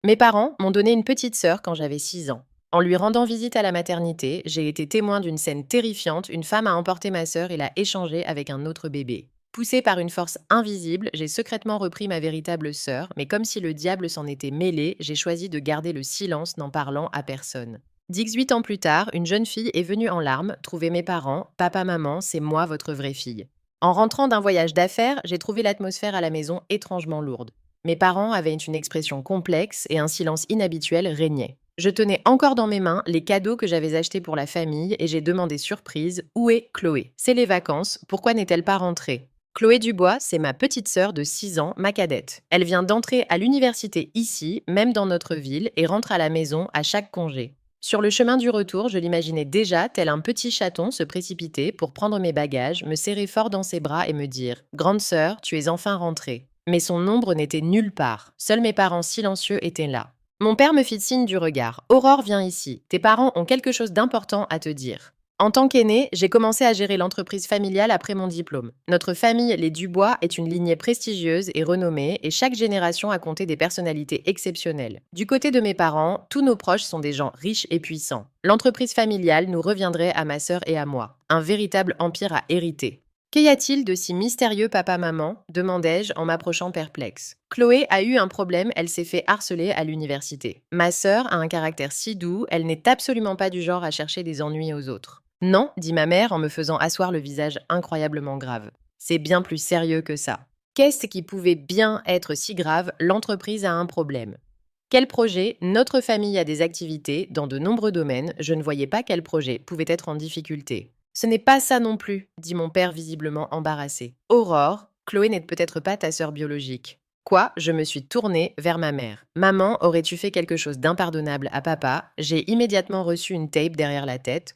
Mes parents m'ont donné une petite sœur quand j'avais 6 ans. En lui rendant visite à la maternité, j'ai été témoin d'une scène terrifiante. Une femme a emporté ma sœur et l'a échangée avec un autre bébé. Poussée par une force invisible, j'ai secrètement repris ma véritable sœur, mais comme si le diable s'en était mêlé, j'ai choisi de garder le silence n'en parlant à personne. 18 ans plus tard, une jeune fille est venue en larmes trouver mes parents. Papa, maman, c'est moi votre vraie fille. En rentrant d'un voyage d'affaires, j'ai trouvé l'atmosphère à la maison étrangement lourde. Mes parents avaient une expression complexe et un silence inhabituel régnait. Je tenais encore dans mes mains les cadeaux que j'avais achetés pour la famille et j'ai demandé surprise: où est Chloé? C'est les vacances, pourquoi n'est-elle pas rentrée? Chloé Dubois, c'est ma petite sœur de 6 ans, ma cadette. Elle vient d'entrer à l'université ici, même dans notre ville, et rentre à la maison à chaque congé. Sur le chemin du retour, je l'imaginais déjà, tel un petit chaton, se précipiter pour prendre mes bagages, me serrer fort dans ses bras et me dire: Grande sœur, tu es enfin rentrée. Mais son ombre n'était nulle part. Seuls mes parents silencieux étaient là. Mon père me fit signe du regard. Aurore, viens ici. Tes parents ont quelque chose d'important à te dire. En tant qu'aînée, j'ai commencé à gérer l'entreprise familiale après mon diplôme. Notre famille, les Dubois, est une lignée prestigieuse et renommée, et chaque génération a compté des personnalités exceptionnelles. Du côté de mes parents, tous nos proches sont des gens riches et puissants. L'entreprise familiale nous reviendrait à ma sœur et à moi. Un véritable empire à hériter. Qu'y a-t-il de si mystérieux, papa-maman? Demandai-je en m'approchant perplexe. Chloé a eu un problème, elle s'est fait harceler à l'université. Ma sœur a un caractère si doux, elle n'est absolument pas du genre à chercher des ennuis aux autres. Non, dit ma mère en me faisant asseoir le visage incroyablement grave. C'est bien plus sérieux que ça. Qu'est-ce qui pouvait bien être si grave? L'entreprise a un problème. Quel projet? Notre famille a des activités dans de nombreux domaines. Je ne voyais pas quel projet pouvait être en difficulté. Ce n'est pas ça non plus, dit mon père visiblement embarrassé. Aurore, Chloé n'est peut-être pas ta sœur biologique. Quoi? Je me suis tournée vers ma mère. Maman, aurais-tu fait quelque chose d'impardonnable à papa? J'ai immédiatement reçu une tape derrière la tête.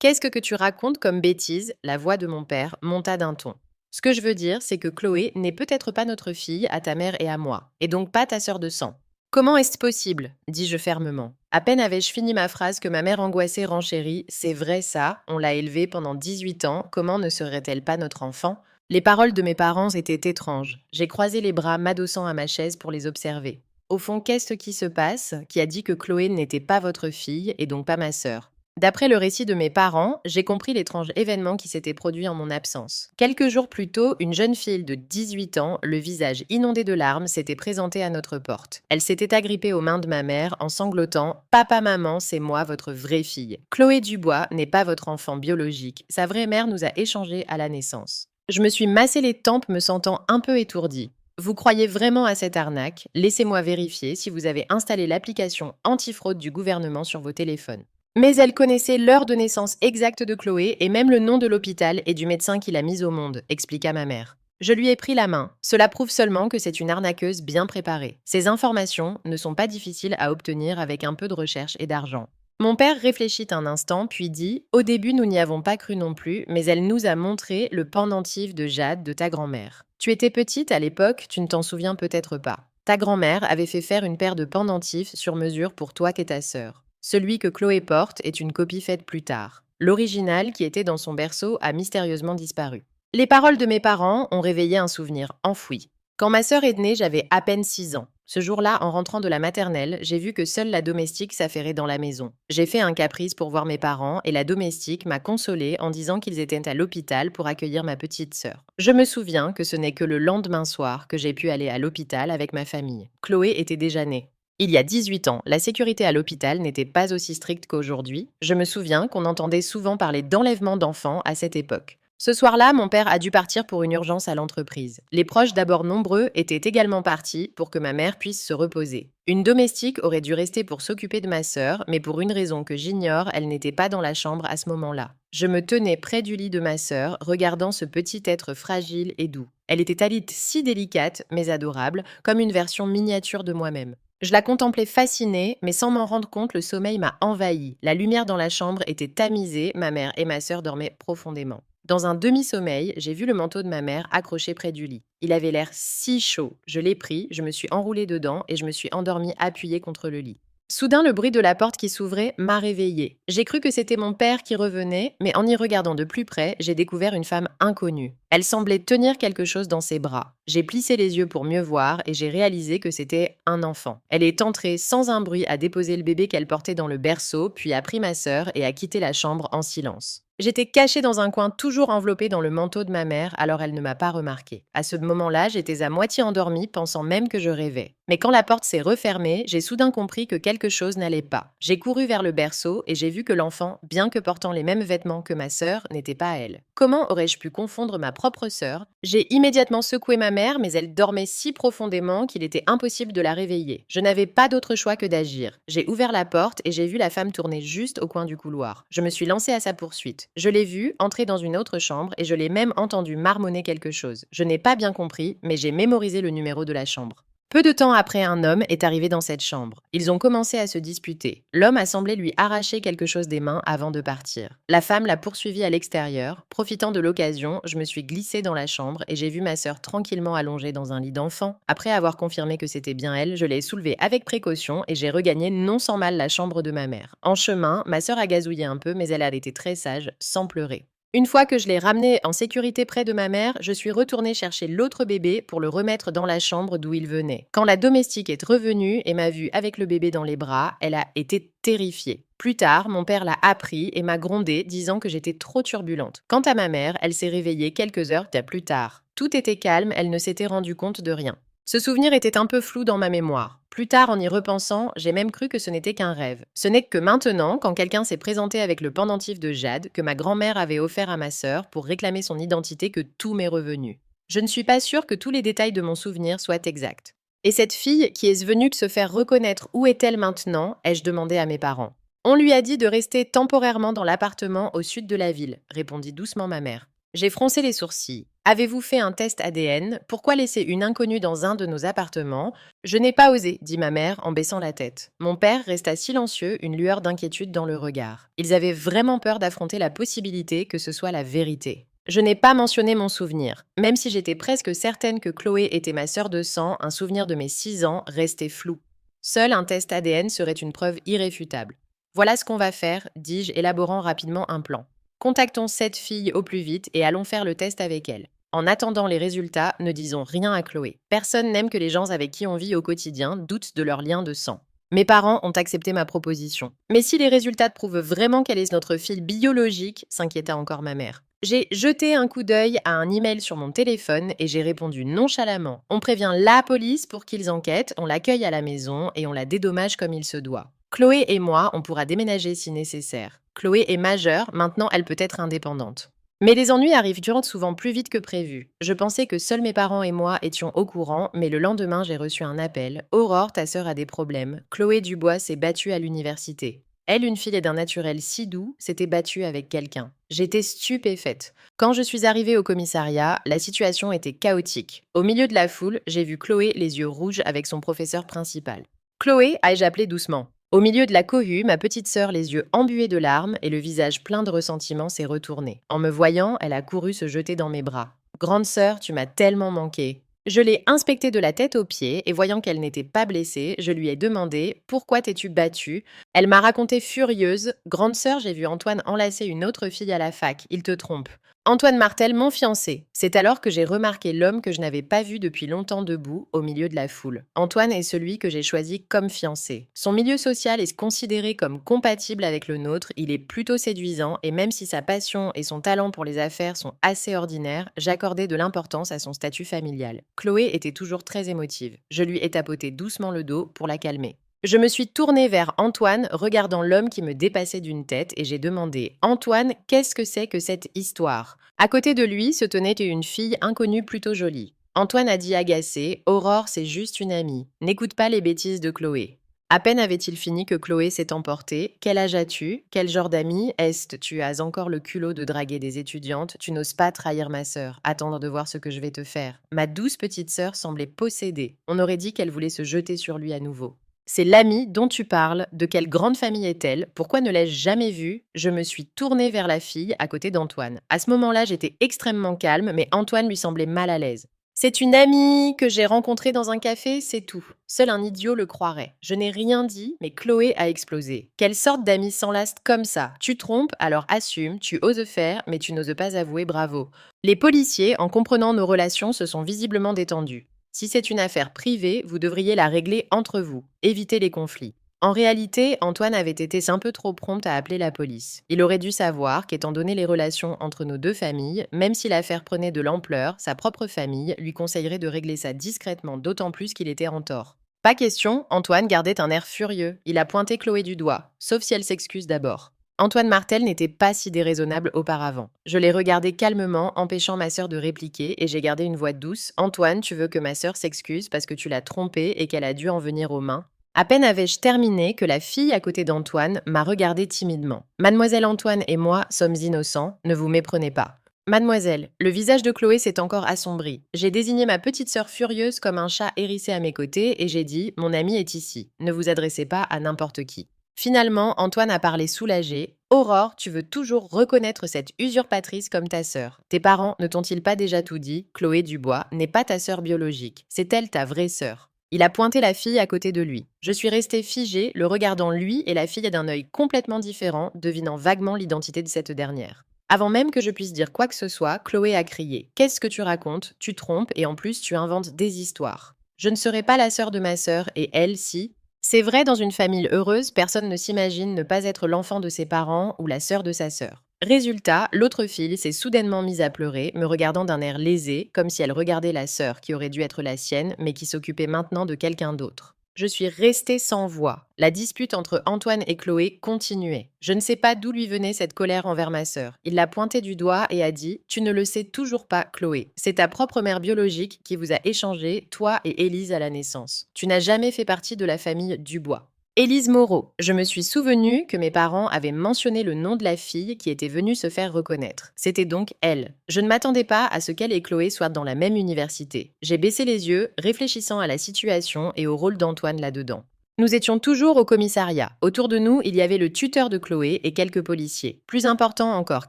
Qu'est-ce que tu racontes comme bêtise? La voix de mon père monta d'un ton. Ce que je veux dire, c'est que Chloé n'est peut-être pas notre fille à ta mère et à moi, et donc pas ta sœur de sang. Comment est-ce possible? Dis-je fermement. À peine avais-je fini ma phrase que ma mère angoissée renchérit: c'est vrai ça, on l'a élevée pendant 18 ans, comment ne serait-elle pas notre enfant? Les paroles de mes parents étaient étranges. J'ai croisé les bras, m'adossant à ma chaise pour les observer. Au fond, qu'est-ce qui se passe? Qui a dit que Chloé n'était pas votre fille et donc pas ma sœur? D'après le récit de mes parents, j'ai compris l'étrange événement qui s'était produit en mon absence. Quelques jours plus tôt, une jeune fille de 18 ans, le visage inondé de larmes, s'était présentée à notre porte. Elle s'était agrippée aux mains de ma mère en sanglotant: Papa, maman, c'est moi, votre vraie fille. Chloé Dubois n'est pas votre enfant biologique. Sa vraie mère nous a échangés à la naissance. Je me suis massé les tempes, me sentant un peu étourdie. Vous croyez vraiment à cette arnaque? Laissez-moi vérifier si vous avez installé l'application antifraude du gouvernement sur vos téléphones. Mais elle connaissait l'heure de naissance exacte de Chloé et même le nom de l'hôpital et du médecin qui l'a mise au monde, expliqua ma mère. Je lui ai pris la main. Cela prouve seulement que c'est une arnaqueuse bien préparée. Ces informations ne sont pas difficiles à obtenir avec un peu de recherche et d'argent. Mon père réfléchit un instant, puis dit: Au début, nous n'y avons pas cru non plus, mais elle nous a montré le pendentif de jade de ta grand-mère. Tu étais petite à l'époque, tu ne t'en souviens peut-être pas. Ta grand-mère avait fait faire une paire de pendentifs sur mesure pour toi et ta sœur. Celui que Chloé porte est une copie faite plus tard. L'original, qui était dans son berceau, a mystérieusement disparu. Les paroles de mes parents ont réveillé un souvenir enfoui. Quand ma sœur est née, j'avais à peine 6 ans. Ce jour-là, en rentrant de la maternelle, j'ai vu que seule la domestique s'affairait dans la maison. J'ai fait un caprice pour voir mes parents et la domestique m'a consolée en disant qu'ils étaient à l'hôpital pour accueillir ma petite sœur. Je me souviens que ce n'est que le lendemain soir que j'ai pu aller à l'hôpital avec ma famille. Chloé était déjà née. Il y a 18 ans, la sécurité à l'hôpital n'était pas aussi stricte qu'aujourd'hui. Je me souviens qu'on entendait souvent parler d'enlèvement d'enfants à cette époque. Ce soir-là, mon père a dû partir pour une urgence à l'entreprise. Les proches, d'abord nombreux, étaient également partis pour que ma mère puisse se reposer. Une domestique aurait dû rester pour s'occuper de ma sœur, mais pour une raison que j'ignore, elle n'était pas dans la chambre à ce moment-là. Je me tenais près du lit de ma sœur, regardant ce petit être fragile et doux. Elle était alite si délicate, mais adorable, comme une version miniature de moi-même. Je la contemplais fascinée, mais sans m'en rendre compte, le sommeil m'a envahie. La lumière dans la chambre était tamisée, ma mère et ma sœur dormaient profondément. Dans un demi-sommeil, j'ai vu le manteau de ma mère accroché près du lit. Il avait l'air si chaud. Je l'ai pris, je me suis enroulée dedans et je me suis endormie appuyée contre le lit. Soudain, le bruit de la porte qui s'ouvrait m'a réveillée. J'ai cru que c'était mon père qui revenait, mais en y regardant de plus près, j'ai découvert une femme inconnue. Elle semblait tenir quelque chose dans ses bras. J'ai plissé les yeux pour mieux voir et j'ai réalisé que c'était un enfant. Elle est entrée sans un bruit à déposer le bébé qu'elle portait dans le berceau, puis a pris ma sœur et a quitté la chambre en silence. J'étais cachée dans un coin toujours enveloppée dans le manteau de ma mère, alors elle ne m'a pas remarqué. À ce moment-là, j'étais à moitié endormie, pensant même que je rêvais. Mais quand la porte s'est refermée, j'ai soudain compris que quelque chose n'allait pas. J'ai couru vers le berceau et j'ai vu que l'enfant, bien que portant les mêmes vêtements que ma sœur, n'était pas elle. Comment aurais-je pu confondre ma propre sœur? J'ai immédiatement secoué ma mère, mais elle dormait si profondément qu'il était impossible de la réveiller. Je n'avais pas d'autre choix que d'agir. J'ai ouvert la porte et j'ai vu la femme tourner juste au coin du couloir. Je me suis lancée à sa poursuite. Je l'ai vue entrer dans une autre chambre et je l'ai même entendu marmonner quelque chose. Je n'ai pas bien compris, mais j'ai mémorisé le numéro de la chambre. Peu de temps après, un homme est arrivé dans cette chambre. Ils ont commencé à se disputer. L'homme a semblé lui arracher quelque chose des mains avant de partir. La femme l'a poursuivi à l'extérieur. Profitant de l'occasion, je me suis glissée dans la chambre et j'ai vu ma sœur tranquillement allongée dans un lit d'enfant. Après avoir confirmé que c'était bien elle, je l'ai soulevée avec précaution et j'ai regagné non sans mal la chambre de ma mère. En chemin, ma sœur a gazouillé un peu, mais elle a été très sage, sans pleurer. Une fois que je l'ai ramené en sécurité près de ma mère, je suis retournée chercher l'autre bébé pour le remettre dans la chambre d'où il venait. Quand la domestique est revenue et m'a vue avec le bébé dans les bras, elle a été terrifiée. Plus tard, mon père l'a appris et m'a grondée, disant que j'étais trop turbulente. Quant à ma mère, elle s'est réveillée quelques heures plus tard. Tout était calme, elle ne s'était rendue compte de rien. Ce souvenir était un peu flou dans ma mémoire. Plus tard, en y repensant, j'ai même cru que ce n'était qu'un rêve. Ce n'est que maintenant, quand quelqu'un s'est présenté avec le pendentif de jade que ma grand-mère avait offert à ma sœur pour réclamer son identité, que tout m'est revenu. Je ne suis pas sûre que tous les détails de mon souvenir soient exacts. Et cette fille qui est venue se faire reconnaître, où est-elle maintenant? Ai-je demandé à mes parents. On lui a dit de rester temporairement dans l'appartement au sud de la ville, répondit doucement ma mère. J'ai froncé les sourcils. Avez-vous fait un test ADN? Pourquoi laisser une inconnue dans un de nos appartements? Je n'ai pas osé, dit ma mère en baissant la tête. Mon père resta silencieux, une lueur d'inquiétude dans le regard. Ils avaient vraiment peur d'affronter la possibilité que ce soit la vérité. Je n'ai pas mentionné mon souvenir. Même si j'étais presque certaine que Chloé était ma sœur de sang, un souvenir de mes 6 ans restait flou. Seul un test ADN serait une preuve irréfutable. Voilà ce qu'on va faire, dis-je, élaborant rapidement un plan. Contactons cette fille au plus vite et allons faire le test avec elle. En attendant les résultats, ne disons rien à Chloé. Personne n'aime que les gens avec qui on vit au quotidien doutent de leur lien de sang. Mes parents ont accepté ma proposition. Mais si les résultats prouvent vraiment qu'elle est notre fille biologique, s'inquiéta encore ma mère. J'ai jeté un coup d'œil à un email sur mon téléphone et j'ai répondu nonchalamment. On prévient la police pour qu'ils enquêtent, on l'accueille à la maison et on la dédommage comme il se doit. Chloé et moi, on pourra déménager si nécessaire. Chloé est majeure, maintenant elle peut être indépendante. Mais les ennuis arrivent souvent plus vite que prévu. Je pensais que seuls mes parents et moi étions au courant, mais le lendemain j'ai reçu un appel. Aurore, ta sœur a des problèmes. Chloé Dubois s'est battue à l'université. Elle, une fille d'un naturel si doux, s'était battue avec quelqu'un. J'étais stupéfaite. Quand je suis arrivée au commissariat, la situation était chaotique. Au milieu de la foule, j'ai vu Chloé les yeux rouges avec son professeur principal. Chloé, ai-je appelé doucement. Au milieu de la cohue, ma petite sœur, les yeux embués de larmes et le visage plein de ressentiment, s'est retournée. En me voyant, elle a couru se jeter dans mes bras. « Grande sœur, tu m'as tellement manqué. » Je l'ai inspectée de la tête aux pieds et voyant qu'elle n'était pas blessée, je lui ai demandé « Pourquoi t'es-tu battue ?» Elle m'a raconté furieuse « Grande sœur, j'ai vu Antoine enlacer une autre fille à la fac. Il te trompe. » Antoine Martel, mon fiancé. C'est alors que j'ai remarqué l'homme que je n'avais pas vu depuis longtemps debout, au milieu de la foule. Antoine est celui que j'ai choisi comme fiancé. Son milieu social est considéré comme compatible avec le nôtre, il est plutôt séduisant et même si sa passion et son talent pour les affaires sont assez ordinaires, j'accordais de l'importance à son statut familial. Chloé était toujours très émotive. Je lui ai tapoté doucement le dos pour la calmer. Je me suis tournée vers Antoine, regardant l'homme qui me dépassait d'une tête, et j'ai demandé « Antoine, qu'est-ce que c'est que cette histoire ?» À côté de lui se tenait une fille inconnue plutôt jolie. Antoine a dit agacé « Aurore, c'est juste une amie. N'écoute pas les bêtises de Chloé. » À peine avait-il fini que Chloé s'est emportée. « Quel âge as-tu? Quel genre d'amie est-ce? Tu as encore le culot de draguer des étudiantes. Tu n'oses pas trahir ma sœur. Attendre de voir ce que je vais te faire. » Ma douce petite sœur semblait possédée. On aurait dit qu'elle voulait se jeter sur lui à nouveau. C'est l'amie dont tu parles. De quelle grande famille est-elle? Pourquoi ne l'ai-je jamais vue? Je me suis tournée vers la fille à côté d'Antoine. À ce moment-là, j'étais extrêmement calme, mais Antoine lui semblait mal à l'aise. C'est une amie que j'ai rencontrée dans un café, c'est tout. Seul un idiot le croirait. Je n'ai rien dit, mais Chloé a explosé. Quelle sorte d'amie s'enlace comme ça? Tu trompes, alors assume, tu oses faire, mais tu n'oses pas avouer bravo. Les policiers, en comprenant nos relations, se sont visiblement détendus. Si c'est une affaire privée, vous devriez la régler entre vous. Évitez les conflits. En réalité, Antoine avait été un peu trop prompt à appeler la police. Il aurait dû savoir qu'étant donné les relations entre nos deux familles, même si l'affaire prenait de l'ampleur, sa propre famille lui conseillerait de régler ça discrètement, d'autant plus qu'il était en tort. Pas question, Antoine gardait un air furieux. Il a pointé Chloé du doigt, sauf si elle s'excuse d'abord. Antoine Martel n'était pas si déraisonnable auparavant. Je l'ai regardé calmement, empêchant ma sœur de répliquer, et j'ai gardé une voix douce. Antoine, tu veux que ma sœur s'excuse parce que tu l'as trompée et qu'elle a dû en venir aux mains? À peine avais-je terminé que la fille à côté d'Antoine m'a regardé timidement. Mademoiselle Antoine et moi sommes innocents, ne vous méprenez pas. Mademoiselle, le visage de Chloé s'est encore assombri. J'ai désigné ma petite sœur furieuse comme un chat hérissé à mes côtés et j'ai dit « Mon ami est ici, ne vous adressez pas à n'importe qui ». Finalement, Antoine a parlé soulagé. « Aurore, tu veux toujours reconnaître cette usurpatrice comme ta sœur. Tes parents ne t'ont-ils pas déjà tout dit? Chloé Dubois n'est pas ta sœur biologique, c'est elle ta vraie sœur. » Il a pointé la fille à côté de lui. Je suis restée figée, le regardant lui et la fille d'un œil complètement différent, devinant vaguement l'identité de cette dernière. Avant même que je puisse dire quoi que ce soit, Chloé a crié « Qu'est-ce que tu racontes? Tu trompes et en plus tu inventes des histoires. Je ne serai pas la sœur de ma sœur et elle, si. C'est vrai, dans une famille heureuse, personne ne s'imagine ne pas être l'enfant de ses parents ou la sœur de sa sœur. Résultat, l'autre fille s'est soudainement mise à pleurer, me regardant d'un air lésé, comme si elle regardait la sœur qui aurait dû être la sienne, mais qui s'occupait maintenant de quelqu'un d'autre. Je suis restée sans voix. La dispute entre Antoine et Chloé continuait. Je ne sais pas d'où lui venait cette colère envers ma sœur. Il l'a pointée du doigt et a dit « Tu ne le sais toujours pas, Chloé. C'est ta propre mère biologique qui vous a échangé, toi et Élise, à la naissance. Tu n'as jamais fait partie de la famille Dubois. » Élise Moreau. Je me suis souvenue que mes parents avaient mentionné le nom de la fille qui était venue se faire reconnaître. C'était donc elle. Je ne m'attendais pas à ce qu'elle et Chloé soient dans la même université. J'ai baissé les yeux, réfléchissant à la situation et au rôle d'Antoine là-dedans. Nous étions toujours au commissariat. Autour de nous, il y avait le tuteur de Chloé et quelques policiers. Plus important encore,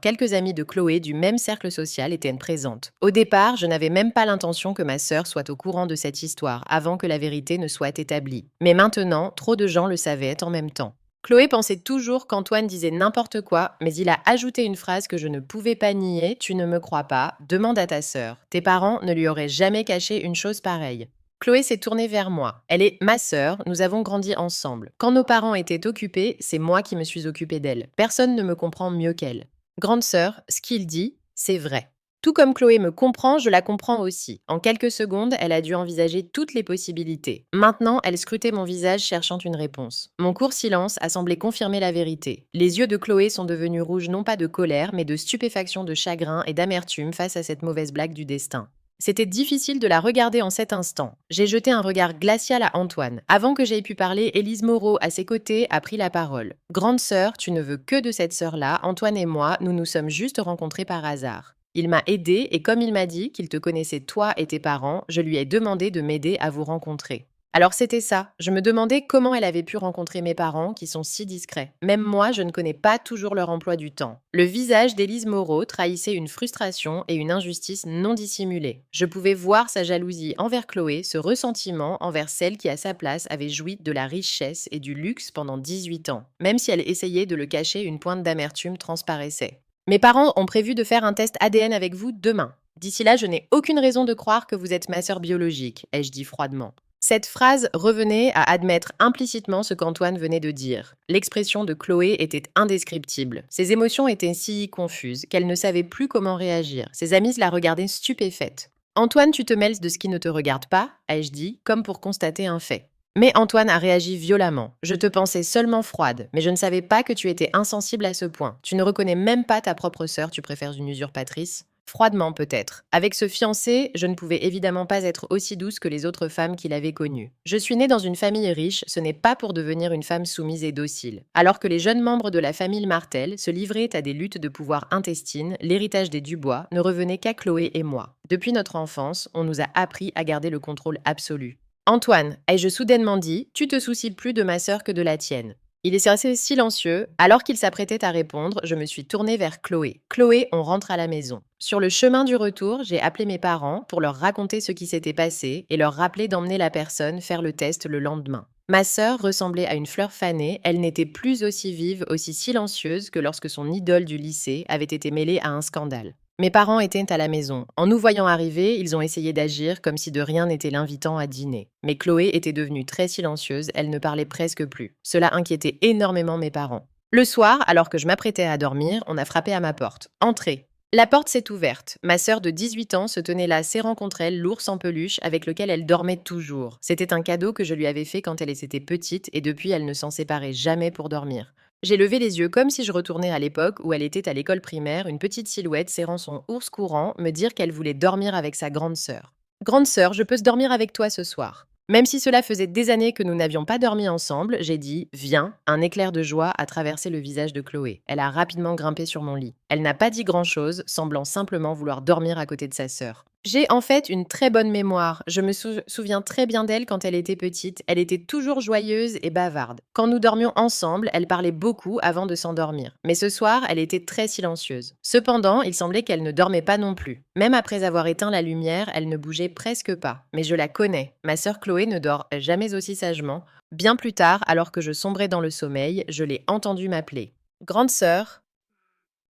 quelques amis de Chloé du même cercle social étaient présentes. Au départ, je n'avais même pas l'intention que ma sœur soit au courant de cette histoire avant que la vérité ne soit établie. Mais maintenant, trop de gens le savaient en même temps. Chloé pensait toujours qu'Antoine disait n'importe quoi, mais il a ajouté une phrase que je ne pouvais pas nier. « Tu ne me crois pas, demande à ta sœur. Tes parents ne lui auraient jamais caché une chose pareille. » Chloé s'est tournée vers moi. Elle est ma sœur, nous avons grandi ensemble. Quand nos parents étaient occupés, c'est moi qui me suis occupée d'elle. Personne ne me comprend mieux qu'elle. Grande sœur, ce qu'il dit, c'est vrai. Tout comme Chloé me comprend, je la comprends aussi. En quelques secondes, elle a dû envisager toutes les possibilités. Maintenant, elle scrutait mon visage cherchant une réponse. Mon court silence a semblé confirmer la vérité. Les yeux de Chloé sont devenus rouges non pas de colère, mais de stupéfaction, de chagrin et d'amertume face à cette mauvaise blague du destin. C'était difficile de la regarder en cet instant. J'ai jeté un regard glacial à Antoine. Avant que j'aie pu parler, Élise Moreau, à ses côtés, a pris la parole. « Grande sœur, tu ne veux que de cette sœur-là. Antoine et moi, nous nous sommes juste rencontrés par hasard. Il m'a aidé et comme il m'a dit qu'il te connaissait toi et tes parents, je lui ai demandé de m'aider à vous rencontrer. » Alors c'était ça, je me demandais comment elle avait pu rencontrer mes parents qui sont si discrets. Même moi, je ne connais pas toujours leur emploi du temps. Le visage d'Élise Moreau trahissait une frustration et une injustice non dissimulée. Je pouvais voir sa jalousie envers Chloé, ce ressentiment envers celle qui à sa place avait joui de la richesse et du luxe pendant 18 ans. Même si elle essayait de le cacher, une pointe d'amertume transparaissait. Mes parents ont prévu de faire un test ADN avec vous demain. D'ici là, je n'ai aucune raison de croire que vous êtes ma sœur biologique, ai-je dit froidement. Cette phrase revenait à admettre implicitement ce qu'Antoine venait de dire. L'expression de Chloé était indescriptible. Ses émotions étaient si confuses qu'elle ne savait plus comment réagir. Ses amis la regardaient stupéfaite. « Antoine, tu te mêles de ce qui ne te regarde pas ?» ai-je dit, comme pour constater un fait. Mais Antoine a réagi violemment. « Je te pensais seulement froide, mais je ne savais pas que tu étais insensible à ce point. Tu ne reconnais même pas ta propre sœur, tu préfères une usurpatrice ?» Froidement peut-être. Avec ce fiancé, je ne pouvais évidemment pas être aussi douce que les autres femmes qu'il avait connues. Je suis née dans une famille riche, ce n'est pas pour devenir une femme soumise et docile. Alors que les jeunes membres de la famille Martel se livraient à des luttes de pouvoir intestines, l'héritage des Dubois ne revenait qu'à Chloé et moi. Depuis notre enfance, on nous a appris à garder le contrôle absolu. « Antoine, ai-je soudainement dit, tu te soucies plus de ma sœur que de la tienne. » Il est assez silencieux. Alors qu'il s'apprêtait à répondre, je me suis tournée vers Chloé. Chloé, on rentre à la maison. Sur le chemin du retour, j'ai appelé mes parents pour leur raconter ce qui s'était passé et leur rappeler d'emmener la personne faire le test le lendemain. Ma sœur ressemblait à une fleur fanée, elle n'était plus aussi vive, aussi silencieuse que lorsque son idole du lycée avait été mêlée à un scandale. Mes parents étaient à la maison. En nous voyant arriver, ils ont essayé d'agir comme si de rien n'était l'invitant à dîner. Mais Chloé était devenue très silencieuse, elle ne parlait presque plus. Cela inquiétait énormément mes parents. Le soir, alors que je m'apprêtais à dormir, on a frappé à ma porte. Entrez. La porte s'est ouverte. Ma sœur de 18 ans se tenait là serrant contre elle l'ours en peluche avec lequel elle dormait toujours. C'était un cadeau que je lui avais fait quand elle était petite et depuis elle ne s'en séparait jamais pour dormir. J'ai levé les yeux comme si je retournais à l'époque où elle était à l'école primaire, une petite silhouette serrant son ours courant, me dire qu'elle voulait dormir avec sa grande sœur. Grande sœur, je peux dormir avec toi ce soir. Même si cela faisait des années que nous n'avions pas dormi ensemble, j'ai dit viens. Un éclair de joie a traversé le visage de Chloé. Elle a rapidement grimpé sur mon lit. Elle n'a pas dit grand-chose, semblant simplement vouloir dormir à côté de sa sœur. J'ai en fait une très bonne mémoire. Je me souviens très bien d'elle quand elle était petite. Elle était toujours joyeuse et bavarde. Quand nous dormions ensemble, elle parlait beaucoup avant de s'endormir. Mais ce soir, elle était très silencieuse. Cependant, il semblait qu'elle ne dormait pas non plus. Même après avoir éteint la lumière, elle ne bougeait presque pas. Mais je la connais. Ma sœur Chloé ne dort jamais aussi sagement. Bien plus tard, alors que je sombrais dans le sommeil, je l'ai entendue m'appeler. Grande sœur,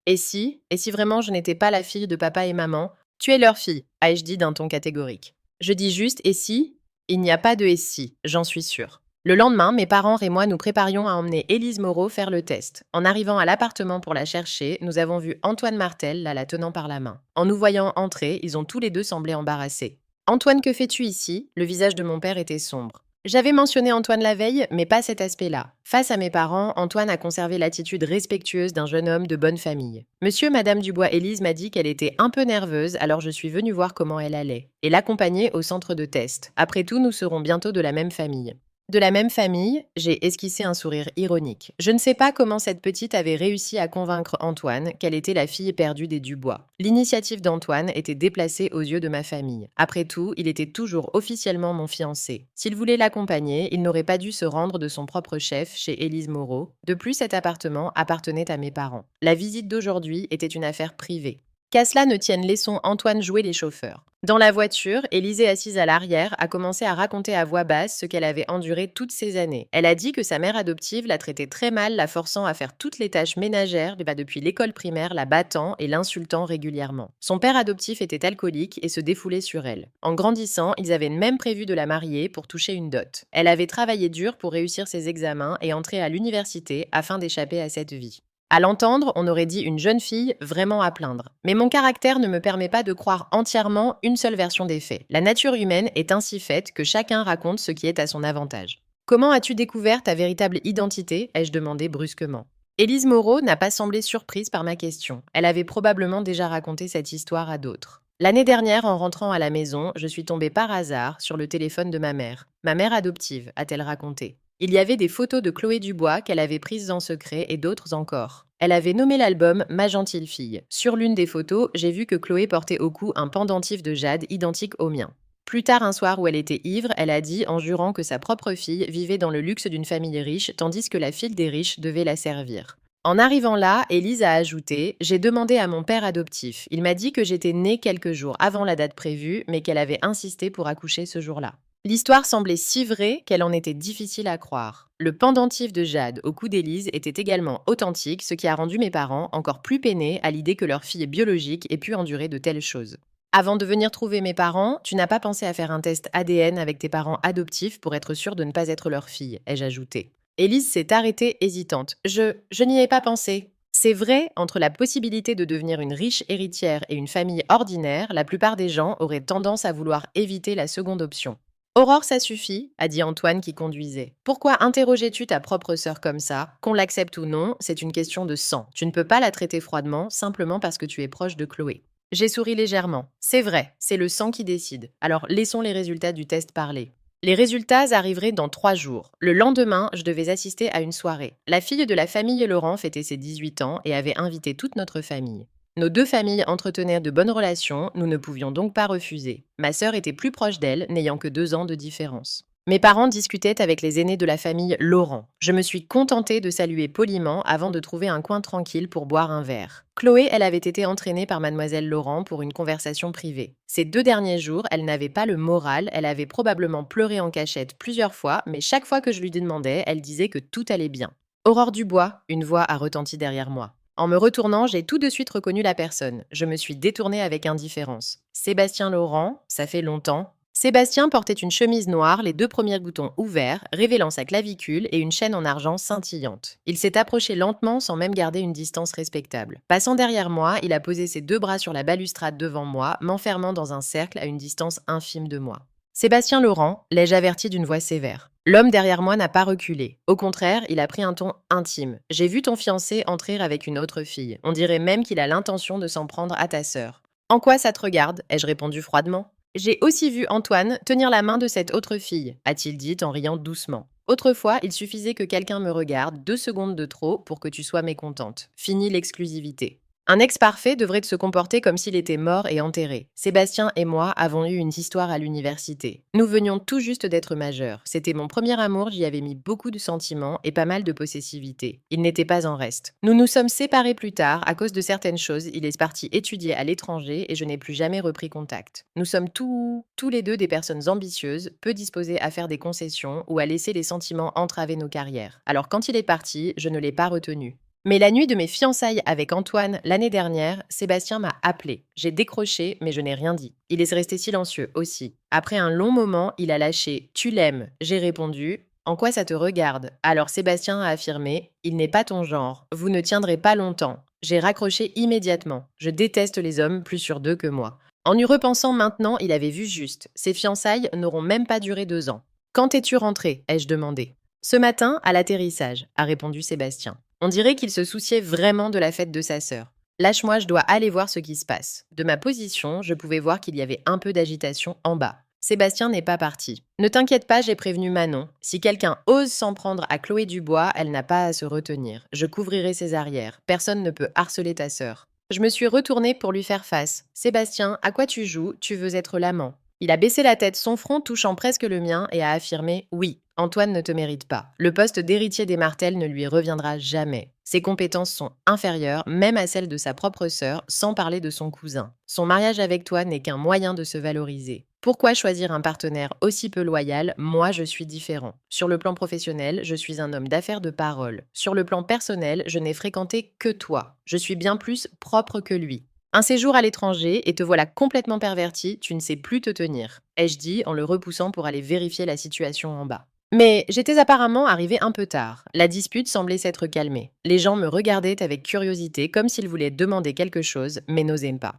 et si vraiment je n'étais pas la fille de papa et maman, tu es leur fille, ai-je dit d'un ton catégorique. Je dis juste et si? Il n'y a pas de et si, j'en suis sûre. Le lendemain, mes parents et moi nous préparions à emmener Élise Moreau faire le test. En arrivant à l'appartement pour la chercher, nous avons vu Antoine Martel la tenant par la main. En nous voyant entrer, ils ont tous les deux semblé embarrassés. Antoine, que fais-tu ici? Le visage de mon père était sombre. J'avais mentionné Antoine la veille, mais pas cet aspect-là. Face à mes parents, Antoine a conservé l'attitude respectueuse d'un jeune homme de bonne famille. Monsieur et Madame Dubois-Élise m'a dit qu'elle était un peu nerveuse, alors je suis venue voir comment elle allait, et l'accompagner au centre de test. Après tout, nous serons bientôt de la même famille. De la même famille, j'ai esquissé un sourire ironique. Je ne sais pas comment cette petite avait réussi à convaincre Antoine qu'elle était la fille perdue des Dubois. L'initiative d'Antoine était déplacée aux yeux de ma famille. Après tout, il était toujours officiellement mon fiancé. S'il voulait l'accompagner, il n'aurait pas dû se rendre de son propre chef chez Élise Moreau. De plus, cet appartement appartenait à mes parents. La visite d'aujourd'hui était une affaire privée. Qu'à cela ne tienne, laissons Antoine jouer les chauffeurs. Dans la voiture, Élisée, assise à l'arrière, a commencé à raconter à voix basse ce qu'elle avait enduré toutes ces années. Elle a dit que sa mère adoptive la traitait très mal, la forçant à faire toutes les tâches ménagères depuis l'école primaire, la battant et l'insultant régulièrement. Son père adoptif était alcoolique et se défoulait sur elle. En grandissant, ils avaient même prévu de la marier pour toucher une dot. Elle avait travaillé dur pour réussir ses examens et entrer à l'université afin d'échapper à cette vie. À l'entendre, on aurait dit une jeune fille vraiment à plaindre. Mais mon caractère ne me permet pas de croire entièrement une seule version des faits. La nature humaine est ainsi faite que chacun raconte ce qui est à son avantage. Comment as-tu découvert ta véritable identité? Ai-je demandé brusquement. Élise Moreau n'a pas semblé surprise par ma question. Elle avait probablement déjà raconté cette histoire à d'autres. L'année dernière, en rentrant à la maison, je suis tombée par hasard sur le téléphone de ma mère adoptive, a-t-elle raconté. Il y avait des photos de Chloé Dubois qu'elle avait prises en secret et d'autres encore. Elle avait nommé l'album Ma gentille fille. Sur l'une des photos, j'ai vu que Chloé portait au cou un pendentif de jade identique au mien. Plus tard, un soir où elle était ivre, elle a dit, en jurant que sa propre fille vivait dans le luxe d'une famille riche, tandis que la fille des riches devait la servir. En arrivant là, Élise a ajouté « J'ai demandé à mon père adoptif. Il m'a dit que j'étais née quelques jours avant la date prévue, mais qu'elle avait insisté pour accoucher ce jour-là. » L'histoire semblait si vraie qu'elle en était difficile à croire. Le pendentif de jade au cou d'Élise était également authentique, ce qui a rendu mes parents encore plus peinés à l'idée que leur fille biologique ait pu endurer de telles choses. Avant de venir trouver mes parents, tu n'as pas pensé à faire un test ADN avec tes parents adoptifs pour être sûre de ne pas être leur fille, ai-je ajouté. Élise s'est arrêtée hésitante. Je n'y ai pas pensé. C'est vrai, entre la possibilité de devenir une riche héritière et une famille ordinaire, la plupart des gens auraient tendance à vouloir éviter la seconde option. Aurore, ça suffit, a dit Antoine qui conduisait. Pourquoi interrogeais-tu ta propre sœur comme ça? Qu'on l'accepte ou non, c'est une question de sang. Tu ne peux pas la traiter froidement simplement parce que tu es proche de Chloé. J'ai souri légèrement. C'est vrai, c'est le sang qui décide. Alors laissons les résultats du test parler. Les résultats arriveraient dans 3 jours. Le lendemain, je devais assister à une soirée. La fille de la famille Laurent fêtait ses 18 ans et avait invité toute notre famille. Nos 2 familles entretenaient de bonnes relations, nous ne pouvions donc pas refuser. Ma sœur était plus proche d'elle, n'ayant que 2 ans de différence. Mes parents discutaient avec les aînés de la famille Laurent. Je me suis contentée de saluer poliment avant de trouver un coin tranquille pour boire un verre. Chloé, elle avait été entraînée par mademoiselle Laurent pour une conversation privée. Ces 2 derniers jours, elle n'avait pas le moral, elle avait probablement pleuré en cachette plusieurs fois, mais chaque fois que je lui demandais, elle disait que tout allait bien. Aurore Dubois, une voix a retenti derrière moi. En me retournant, j'ai tout de suite reconnu la personne. Je me suis détournée avec indifférence. Sébastien Laurent, ça fait longtemps. Sébastien portait une chemise noire, les 2 premiers boutons ouverts, révélant sa clavicule et une chaîne en argent scintillante. Il s'est approché lentement sans même garder une distance respectable. Passant derrière moi, il a posé ses 2 bras sur la balustrade devant moi, m'enfermant dans un cercle à une distance infime de moi. Sébastien Laurent, l'ai-je averti d'une voix sévère. L'homme derrière moi n'a pas reculé. Au contraire, il a pris un ton intime. J'ai vu ton fiancé entrer avec une autre fille. On dirait même qu'il a l'intention de s'en prendre à ta sœur. En quoi ça te regarde ai-je répondu froidement. J'ai aussi vu Antoine tenir la main de cette autre fille, a-t-il dit en riant doucement. Autrefois, il suffisait que quelqu'un me regarde 2 secondes de trop pour que tu sois mécontente. Fini l'exclusivité. Un ex parfait devrait se comporter comme s'il était mort et enterré. Sébastien et moi avons eu une histoire à l'université. Nous venions tout juste d'être majeurs. C'était mon premier amour, j'y avais mis beaucoup de sentiments et pas mal de possessivité. Il n'était pas en reste. Nous nous sommes séparés plus tard à cause de certaines choses. Il est parti étudier à l'étranger et je n'ai plus jamais repris contact. Nous sommes tous les deux des personnes ambitieuses, peu disposées à faire des concessions ou à laisser les sentiments entraver nos carrières. Alors quand il est parti, je ne l'ai pas retenu. Mais la nuit de mes fiançailles avec Antoine l'année dernière, Sébastien m'a appelé. J'ai décroché, mais je n'ai rien dit. Il est resté silencieux aussi. Après un long moment, il a lâché « Tu l'aimes ». J'ai répondu « En quoi ça te regarde ?» Alors Sébastien a affirmé « Il n'est pas ton genre. Vous ne tiendrez pas longtemps. » J'ai raccroché immédiatement. Je déteste les hommes plus sûrs d'eux que moi. En y repensant maintenant, il avait vu juste. Ses fiançailles n'auront même pas duré 2 ans. « Quand es-tu rentré ?» ai-je demandé. « Ce matin, à l'atterrissage », a répondu Sébastien. On dirait qu'il se souciait vraiment de la fête de sa sœur. Lâche-moi, je dois aller voir ce qui se passe. De ma position, je pouvais voir qu'il y avait un peu d'agitation en bas. Sébastien n'est pas parti. Ne t'inquiète pas, j'ai prévenu Manon. Si quelqu'un ose s'en prendre à Chloé Dubois, elle n'a pas à se retenir. Je couvrirai ses arrières. Personne ne peut harceler ta sœur. Je me suis retournée pour lui faire face. Sébastien, à quoi tu joues? Tu veux être l'amant. Il a baissé la tête, son front touchant presque le mien, et a affirmé « Oui, Antoine ne te mérite pas. Le poste d'héritier des Martel ne lui reviendra jamais. Ses compétences sont inférieures, même à celles de sa propre sœur, sans parler de son cousin. Son mariage avec toi n'est qu'un moyen de se valoriser. Pourquoi choisir un partenaire aussi peu loyal? Moi, je suis différent. Sur le plan professionnel, je suis un homme d'affaires de parole. Sur le plan personnel, je n'ai fréquenté que toi. Je suis bien plus propre que lui. Un séjour à l'étranger et te voilà complètement perverti, tu ne sais plus te tenir, ai-je dit en le repoussant pour aller vérifier la situation en bas. Mais j'étais apparemment arrivé un peu tard. La dispute semblait s'être calmée. Les gens me regardaient avec curiosité comme s'ils voulaient demander quelque chose, mais n'osaient pas.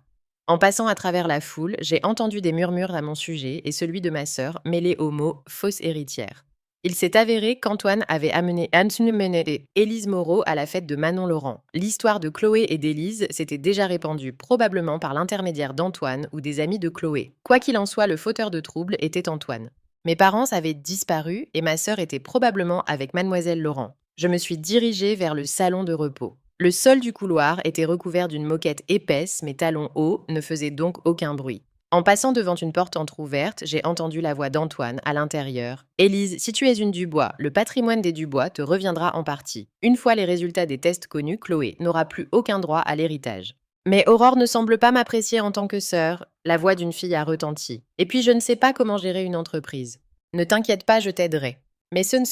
En passant à travers la foule, j'ai entendu des murmures à mon sujet et celui de ma sœur, mêlés aux mots « fausse héritière ». Il s'est avéré qu'Antoine avait amené et Élise Moreau à la fête de Manon Laurent. L'histoire de Chloé et d'Élise s'était déjà répandue, probablement par l'intermédiaire d'Antoine ou des amis de Chloé. Quoi qu'il en soit, le fauteur de troubles était Antoine. Mes parents avaient disparu et ma sœur était probablement avec mademoiselle Laurent. Je me suis dirigée vers le salon de repos. Le sol du couloir était recouvert d'une moquette épaisse, mes talons hauts ne faisaient donc aucun bruit. En passant devant une porte entr'ouverte, j'ai entendu la voix d'Antoine à l'intérieur. « Élise, si tu es une Dubois, le patrimoine des Dubois te reviendra en partie. Une fois les résultats des tests connus, Chloé n'aura plus aucun droit à l'héritage. » Mais Aurore ne semble pas m'apprécier en tant que sœur. La voix d'une fille a retenti. Et puis je ne sais pas comment gérer une entreprise. Ne t'inquiète pas, je t'aiderai. Mais ce ne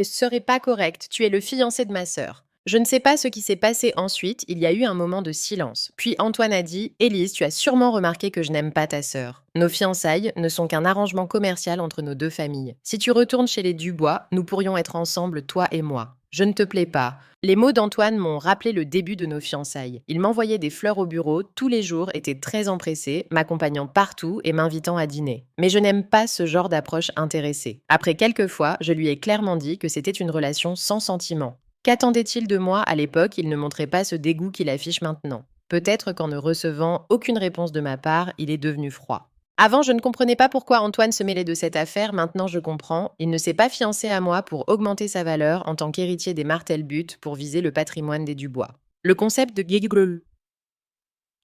serait pas correct. Tu es le fiancé de ma sœur. Je ne sais pas ce qui s'est passé ensuite, il y a eu un moment de silence. Puis Antoine a dit « Élise, tu as sûrement remarqué que je n'aime pas ta sœur. Nos fiançailles ne sont qu'un arrangement commercial entre nos 2 familles. Si tu retournes chez les Dubois, nous pourrions être ensemble, toi et moi. Je ne te plais pas. » Les mots d'Antoine m'ont rappelé le début de nos fiançailles. Il m'envoyait des fleurs au bureau tous les jours, était très empressé, m'accompagnant partout et m'invitant à dîner. Mais je n'aime pas ce genre d'approche intéressée. Après quelques fois, je lui ai clairement dit que c'était une relation sans sentiment. Qu'attendait-il de moi à l'époque? Il ne montrait pas ce dégoût qu'il affiche maintenant. Peut-être qu'en ne recevant aucune réponse de ma part, il est devenu froid. Avant, je ne comprenais pas pourquoi Antoine se mêlait de cette affaire, maintenant je comprends. Il ne s'est pas fiancé à moi pour augmenter sa valeur en tant qu'héritier des Martel-But pour viser le patrimoine des Dubois. Le concept de Giggle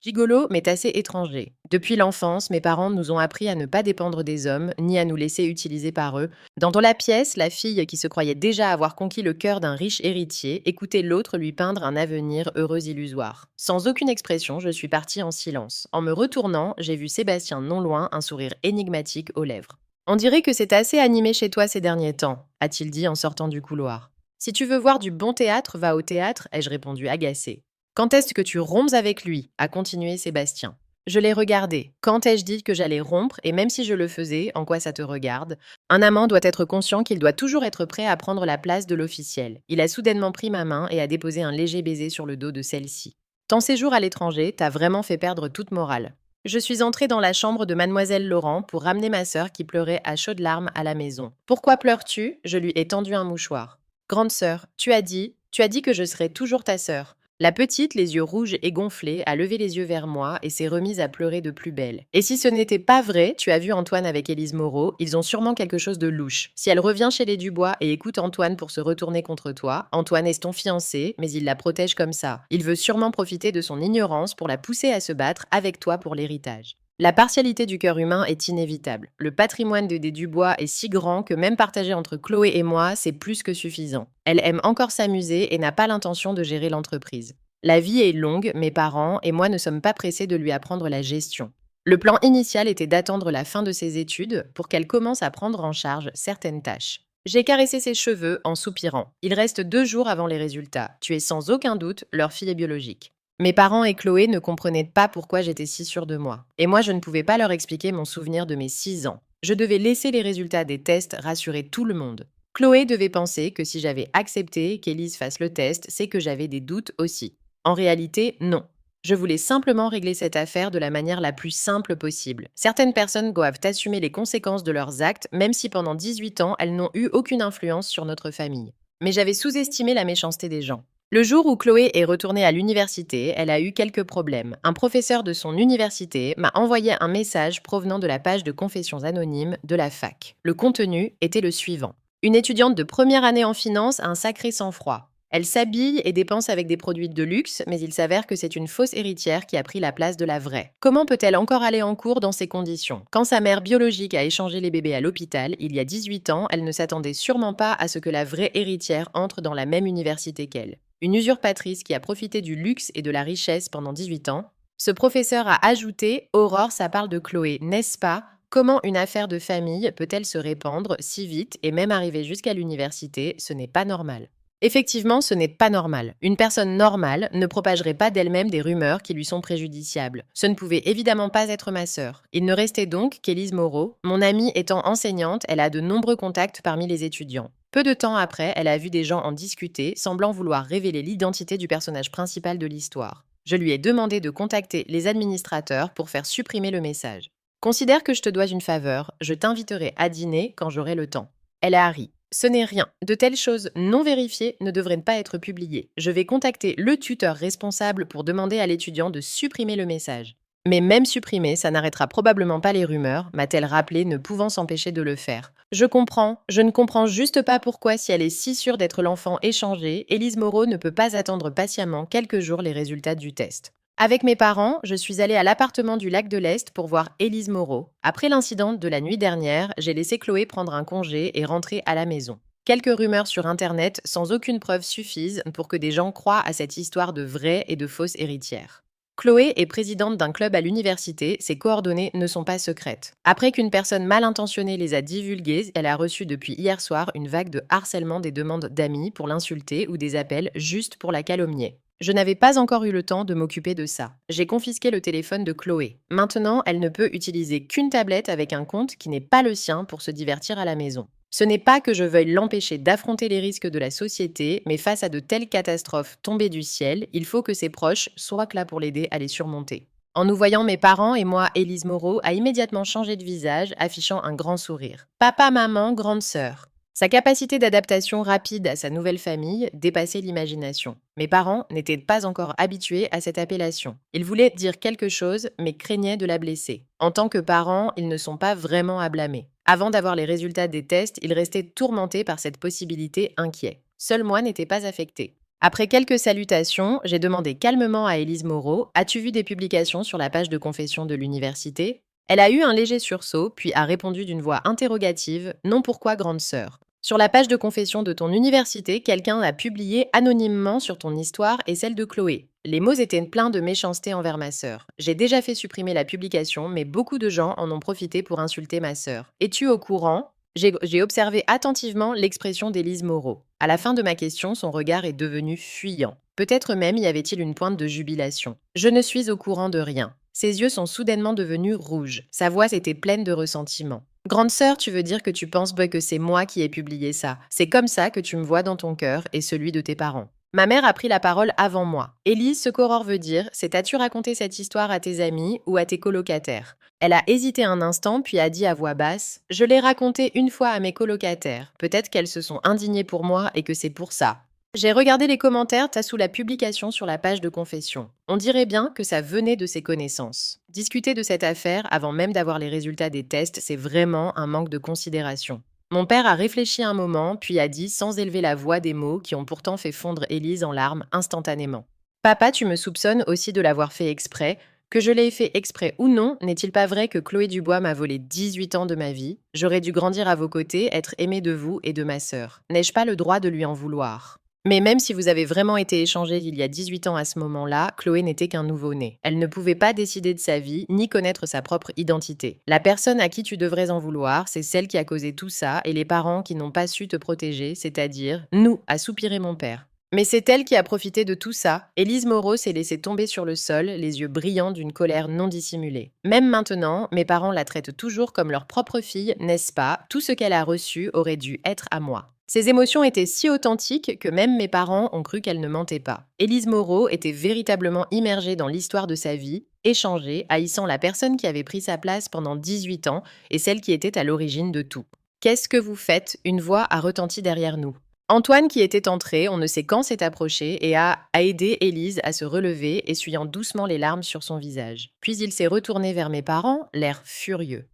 Gigolo, mais assez étranger. Depuis l'enfance, mes parents nous ont appris à ne pas dépendre des hommes, ni à nous laisser utiliser par eux. Dans la pièce, la fille qui se croyait déjà avoir conquis le cœur d'un riche héritier écoutait l'autre lui peindre un avenir heureux illusoire. Sans aucune expression, je suis partie en silence. En me retournant, j'ai vu Sébastien non loin, un sourire énigmatique aux lèvres. On dirait que c'est assez animé chez toi ces derniers temps, a-t-il dit en sortant du couloir. Si tu veux voir du bon théâtre, va au théâtre, ai-je répondu agacée. Quand est-ce que tu rompes avec lui a continué Sébastien. Je l'ai regardé. Quand ai-je dit que j'allais rompre, et même si je le faisais, en quoi ça te regarde? Un amant doit être conscient qu'il doit toujours être prêt à prendre la place de l'officiel. Il a soudainement pris ma main et a déposé un léger baiser sur le dos de celle-ci. Ton séjour à l'étranger t'a vraiment fait perdre toute morale. Je suis entrée dans la chambre de mademoiselle Laurent pour ramener ma sœur qui pleurait à chaudes larmes à la maison. Pourquoi pleures-tu? Je lui ai tendu un mouchoir. Grande sœur, tu as dit que je serais toujours ta sœur. La petite, les yeux rouges et gonflés, a levé les yeux vers moi et s'est remise à pleurer de plus belle. Et si ce n'était pas vrai, tu as vu Antoine avec Élise Moreau, ils ont sûrement quelque chose de louche. Si elle revient chez les Dubois et écoute Antoine pour se retourner contre toi, Antoine est ton fiancé, mais il la protège comme ça. Il veut sûrement profiter de son ignorance pour la pousser à se battre avec toi pour l'héritage. La partialité du cœur humain est inévitable. Le patrimoine des Dubois est si grand que même partagé entre Chloé et moi, c'est plus que suffisant. Elle aime encore s'amuser et n'a pas l'intention de gérer l'entreprise. La vie est longue, mes parents et moi ne sommes pas pressés de lui apprendre la gestion. Le plan initial était d'attendre la fin de ses études pour qu'elle commence à prendre en charge certaines tâches. J'ai caressé ses cheveux en soupirant. Il reste 2 jours avant les résultats. Tu es sans aucun doute leur fille biologique. Mes parents et Chloé ne comprenaient pas pourquoi j'étais si sûre de moi. Et moi, je ne pouvais pas leur expliquer mon souvenir de mes 6 ans. Je devais laisser les résultats des tests rassurer tout le monde. Chloé devait penser que si j'avais accepté qu'Élise fasse le test, c'est que j'avais des doutes aussi. En réalité, non. Je voulais simplement régler cette affaire de la manière la plus simple possible. Certaines personnes doivent assumer les conséquences de leurs actes, même si pendant 18 ans, elles n'ont eu aucune influence sur notre famille. Mais j'avais sous-estimé la méchanceté des gens. Le jour où Chloé est retournée à l'université, elle a eu quelques problèmes. Un professeur de son université m'a envoyé un message provenant de la page de confessions anonymes de la fac. Le contenu était le suivant. Une étudiante de première année en finance a un sacré sang-froid. Elle s'habille et dépense avec des produits de luxe, mais il s'avère que c'est une fausse héritière qui a pris la place de la vraie. Comment peut-elle encore aller en cours dans ces conditions? Quand sa mère biologique a échangé les bébés à l'hôpital, il y a 18 ans, elle ne s'attendait sûrement pas à ce que la vraie héritière entre dans la même université qu'elle. Une usurpatrice qui a profité du luxe et de la richesse pendant 18 ans. Ce professeur a ajouté « Aurore, ça parle de Chloé, n'est-ce pas ? Comment une affaire de famille peut-elle se répandre si vite et même arriver jusqu'à l'université? Ce n'est pas normal. » Effectivement, ce n'est pas normal. Une personne normale ne propagerait pas d'elle-même des rumeurs qui lui sont préjudiciables. Ce ne pouvait évidemment pas être ma sœur. Il ne restait donc qu'Élise Moreau. Mon amie étant enseignante, elle a de nombreux contacts parmi les étudiants. Peu de temps après, elle a vu des gens en discuter, semblant vouloir révéler l'identité du personnage principal de l'histoire. Je lui ai demandé de contacter les administrateurs pour faire supprimer le message. Considère que je te dois une faveur, je t'inviterai à dîner quand j'aurai le temps. Elle a ri. Ce n'est rien. De telles choses non vérifiées ne devraient pas être publiées. Je vais contacter le tuteur responsable pour demander à l'étudiant de supprimer le message. Mais même supprimé, ça n'arrêtera probablement pas les rumeurs, m'a-t-elle rappelé, ne pouvant s'empêcher de le faire. Je ne comprends juste pas pourquoi, si elle est si sûre d'être l'enfant échangé, Élise Moreau ne peut pas attendre patiemment quelques jours les résultats du test. Avec mes parents, je suis allée à l'appartement du Lac de l'Est pour voir Élise Moreau. Après l'incident de la nuit dernière, j'ai laissé Chloé prendre un congé et rentrer à la maison. Quelques rumeurs sur Internet sans aucune preuve suffisent pour que des gens croient à cette histoire de vraie et de fausse héritière. Chloé est présidente d'un club à l'université, ses coordonnées ne sont pas secrètes. Après qu'une personne mal intentionnée les a divulguées, elle a reçu depuis hier soir une vague de harcèlement des demandes d'amis pour l'insulter ou des appels juste pour la calomnier. Je n'avais pas encore eu le temps de m'occuper de ça. J'ai confisqué le téléphone de Chloé. Maintenant, elle ne peut utiliser qu'une tablette avec un compte qui n'est pas le sien pour se divertir à la maison. Ce n'est pas que je veuille l'empêcher d'affronter les risques de la société, mais face à de telles catastrophes tombées du ciel, il faut que ses proches soient là pour l'aider à les surmonter. En nous voyant, mes parents et moi, Élise Moreau a immédiatement changé de visage, affichant un grand sourire. Papa, maman, grande sœur. Sa capacité d'adaptation rapide à sa nouvelle famille dépassait l'imagination. Mes parents n'étaient pas encore habitués à cette appellation. Ils voulaient dire quelque chose, mais craignaient de la blesser. En tant que parents, ils ne sont pas vraiment à blâmer. Avant d'avoir les résultats des tests, ils restaient tourmentés par cette possibilité, inquiets. Seul moi n'étais pas affecté. Après quelques salutations, j'ai demandé calmement à Élise Moreau: As-tu vu des publications sur la page de confession de l'université? Elle a eu un léger sursaut, puis a répondu d'une voix interrogative: Non, pourquoi, grande sœur? Sur la page de confession de ton université, quelqu'un a publié anonymement sur ton histoire et celle de Chloé. Les mots étaient pleins de méchanceté envers ma sœur. J'ai déjà fait supprimer la publication, mais beaucoup de gens en ont profité pour insulter ma sœur. Es-tu au courant? J'ai observé attentivement l'expression d'Élise Moreau. À la fin de ma question, son regard est devenu fuyant. Peut-être même y avait-il une pointe de jubilation. Je ne suis au courant de rien. Ses yeux sont soudainement devenus rouges. Sa voix était pleine de ressentiment. Grande sœur, tu veux dire que tu penses que c'est moi qui ai publié ça. C'est comme ça que tu me vois dans ton cœur et celui de tes parents. Ma mère a pris la parole avant moi. Élise, ce qu'Aurore veut dire, c'est: as-tu raconté cette histoire à tes amis ou à tes colocataires? Elle a hésité un instant, puis a dit à voix basse: Je l'ai raconté une fois à mes colocataires. Peut-être qu'elles se sont indignées pour moi et que c'est pour ça. J'ai regardé les commentaires sous la publication sur la page de confession. On dirait bien que ça venait de ses connaissances. Discuter de cette affaire avant même d'avoir les résultats des tests, c'est vraiment un manque de considération. Mon père a réfléchi un moment, puis a dit sans élever la voix des mots qui ont pourtant fait fondre Élise en larmes instantanément: Papa, tu me soupçonnes aussi de l'avoir fait exprès. Que je l'ai fait exprès ou non, n'est-il pas vrai que Chloé Dubois m'a volé 18 ans de ma vie? J'aurais dû grandir à vos côtés, être aimée de vous et de ma sœur. N'ai-je pas le droit de lui en vouloir? Mais même si vous avez vraiment été échangés il y a 18 ans à ce moment-là, Chloé n'était qu'un nouveau-né. Elle ne pouvait pas décider de sa vie, ni connaître sa propre identité. La personne à qui tu devrais en vouloir, c'est celle qui a causé tout ça et les parents qui n'ont pas su te protéger, c'est-à-dire nous, a soupiré mon père. Mais c'est elle qui a profité de tout ça. Élise Moreau s'est laissée tomber sur le sol, les yeux brillants d'une colère non dissimulée. Même maintenant, mes parents la traitent toujours comme leur propre fille, n'est-ce pas? Tout ce qu'elle a reçu aurait dû être à moi. Ses émotions étaient si authentiques que même mes parents ont cru qu'elle ne mentait pas. Élise Moreau était véritablement immergée dans l'histoire de sa vie, échangée, haïssant la personne qui avait pris sa place pendant 18 ans et celle qui était à l'origine de tout. Qu'est-ce que vous faites? Une voix a retenti derrière nous. Antoine, qui était entré, on ne sait quand, s'est approché et a aidé Élise à se relever, essuyant doucement les larmes sur son visage. Puis il s'est retourné vers mes parents, l'air furieux.